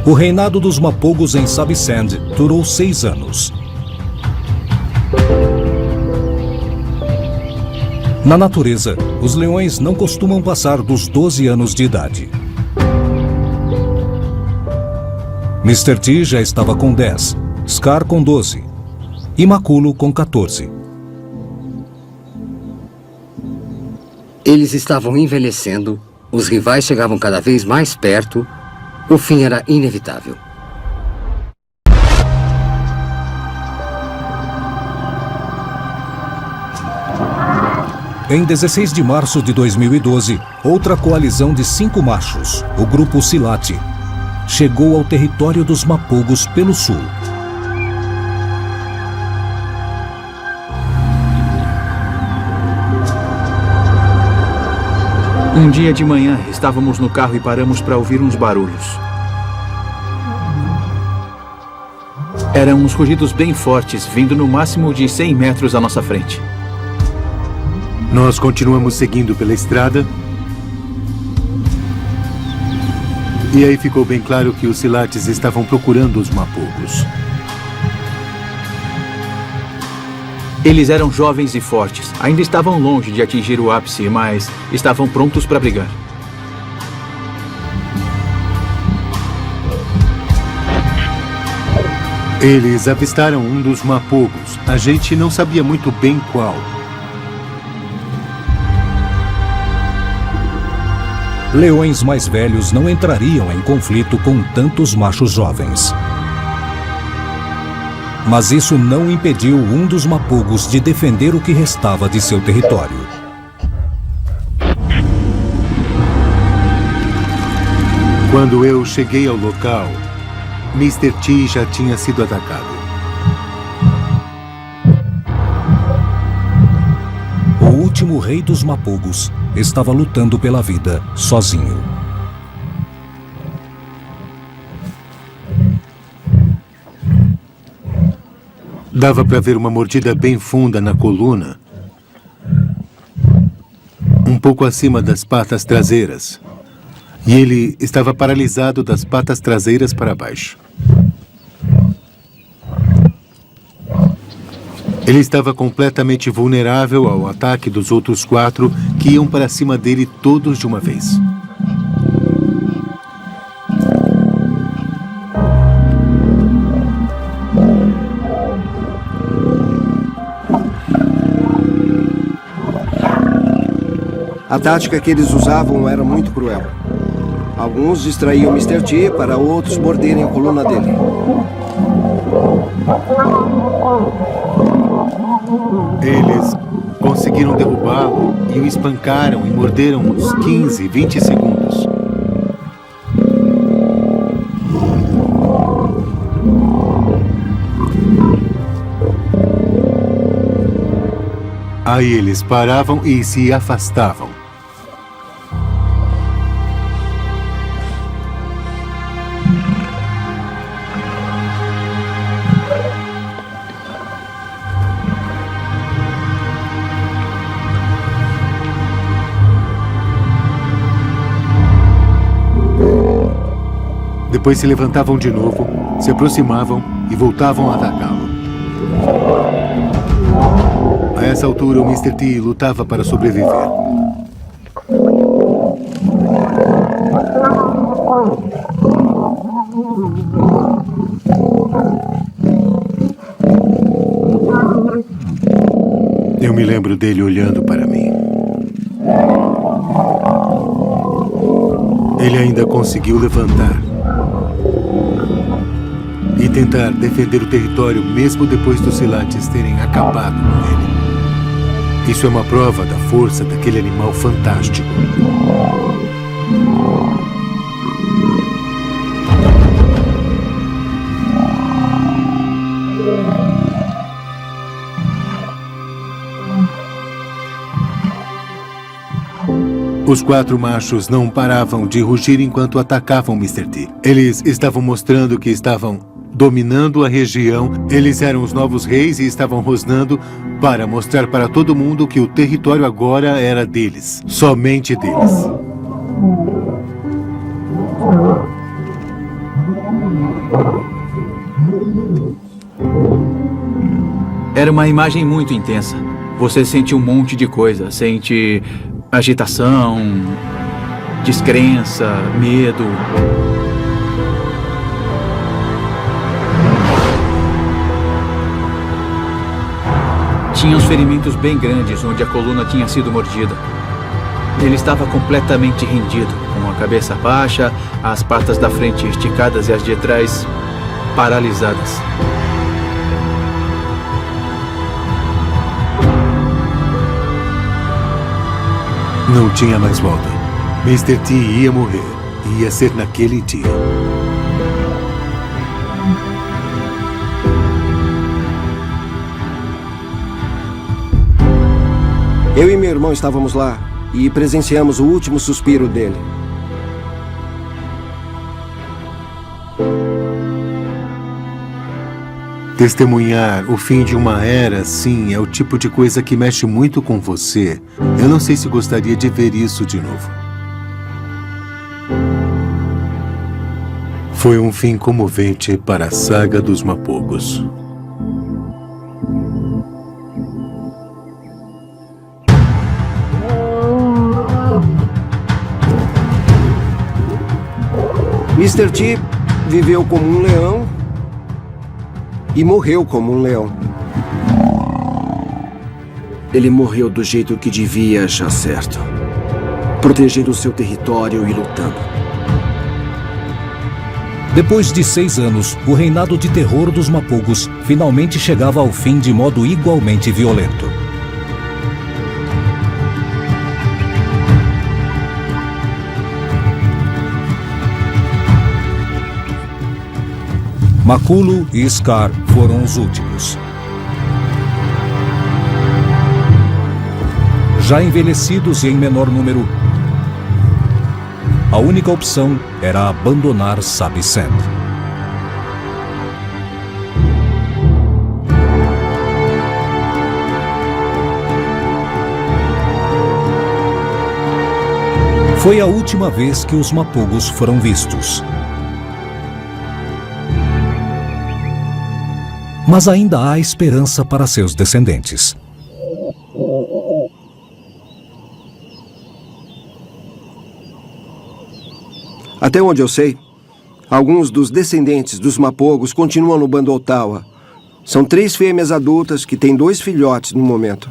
O reinado dos Mapogos em Sabisand durou 6 anos. Na natureza, os leões não costumam passar dos 12 anos de idade. Mr. T já estava com 10, Scar com 12 e Maculo com 14. Eles estavam envelhecendo, os rivais chegavam cada vez mais perto. O fim era inevitável. Em 16 de março de 2012, outra coalizão de 5 machos, o grupo Silati, chegou ao território dos Mapogos pelo sul. Um dia de manhã, estávamos no carro e paramos para ouvir uns barulhos. Eram uns rugidos bem fortes, vindo no máximo de 100 metros à nossa frente. Nós continuamos seguindo pela estrada. E aí ficou bem claro que os Silates estavam procurando os Mapogos. Eles eram jovens e fortes. Ainda estavam longe de atingir o ápice, mas estavam prontos para brigar. Eles avistaram um dos Mapogos. A gente não sabia muito bem qual. Leões mais velhos não entrariam em conflito com tantos machos jovens. Mas isso não impediu um dos mapogos de defender o que restava de seu território. Quando eu cheguei ao local, Mr. T já tinha sido atacado. O último rei dos mapogos estava lutando pela vida sozinho. Dava para ver uma mordida bem funda na coluna, um pouco acima das patas traseiras. E ele estava paralisado das patas traseiras para baixo. Ele estava completamente vulnerável ao ataque dos outros 4 que iam para cima dele todos de uma vez. A tática que eles usavam era muito cruel. Alguns distraíam Mr. T para outros morderem a coluna dele. Eles conseguiram derrubá-lo e o espancaram e morderam uns 15, 20 segundos. Aí eles paravam e se afastavam. Depois se levantavam de novo, se aproximavam e voltavam a atacá-lo. A essa altura, o Mr. T lutava para sobreviver. Eu me lembro dele olhando para mim. Ele ainda conseguiu levantar e tentar defender o território mesmo depois dos Silates terem acabado com ele. Isso é uma prova da força daquele animal fantástico. Os 4 machos não paravam de rugir enquanto atacavam Mr. T. Eles estavam mostrando que estavam dominando a região. Eles eram os novos reis e estavam rosnando para mostrar para todo mundo que o território agora era deles. Somente deles. Era uma imagem muito intensa. Você sente um monte de coisa. Sente agitação, descrença, medo. Tinha uns ferimentos bem grandes onde a coluna tinha sido mordida. Ele estava completamente rendido, com a cabeça baixa, as patas da frente esticadas e as de trás paralisadas. Não tinha mais volta. Mr. T ia morrer. E ia ser naquele dia. Eu e meu irmão estávamos lá e presenciamos o último suspiro dele. Testemunhar o fim de uma era, sim, é o tipo de coisa que mexe muito com você. Eu não sei se gostaria de ver isso de novo. Foi um fim comovente para a saga dos Mapogos. Mr. T viveu como um leão e morreu como um leão. Ele morreu do jeito que devia achar certo, protegendo o seu território e lutando. Depois de 6 anos, o reinado de terror dos Mapogos finalmente chegava ao fim de modo igualmente violento. Makulu e Scar foram os últimos. Já envelhecidos e em menor número, a única opção era abandonar Sabi Sand. Foi a última vez que os Mapogos foram vistos. Mas ainda há esperança para seus descendentes. Até onde eu sei, alguns dos descendentes dos Mapogos continuam no bando Ottawa. São 3 fêmeas adultas que têm 2 filhotes no momento.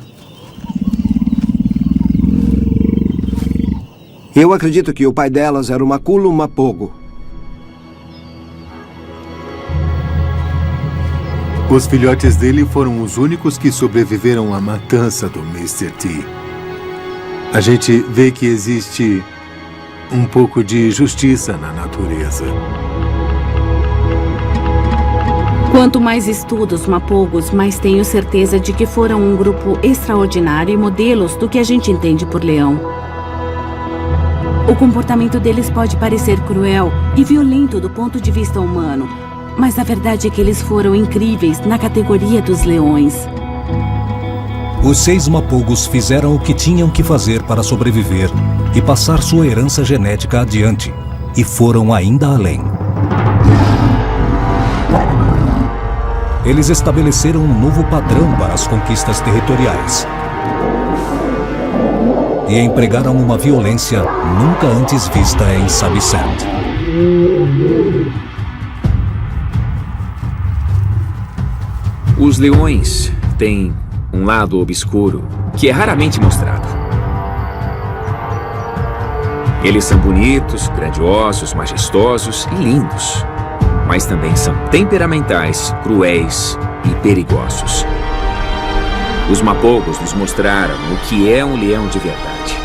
Eu acredito que o pai delas era o Makulu Mapogo. Os filhotes dele foram os únicos que sobreviveram à matança do Mr. T. A gente vê que existe um pouco de justiça na natureza. Quanto mais estudo os Mapogos, mais tenho certeza de que foram um grupo extraordinário e modelos do que a gente entende por leão. O comportamento deles pode parecer cruel e violento do ponto de vista humano, mas a verdade é que eles foram incríveis na categoria dos leões. Os 6 Mapogos fizeram o que tinham que fazer para sobreviver e passar sua herança genética adiante, e foram ainda além. Eles estabeleceram um novo padrão para as conquistas territoriais e empregaram uma violência nunca antes vista em Sabi Sand. Os leões têm um lado obscuro que é raramente mostrado. Eles são bonitos, grandiosos, majestosos e lindos, mas também são temperamentais, cruéis e perigosos. Os Mapogos nos mostraram o que é um leão de verdade.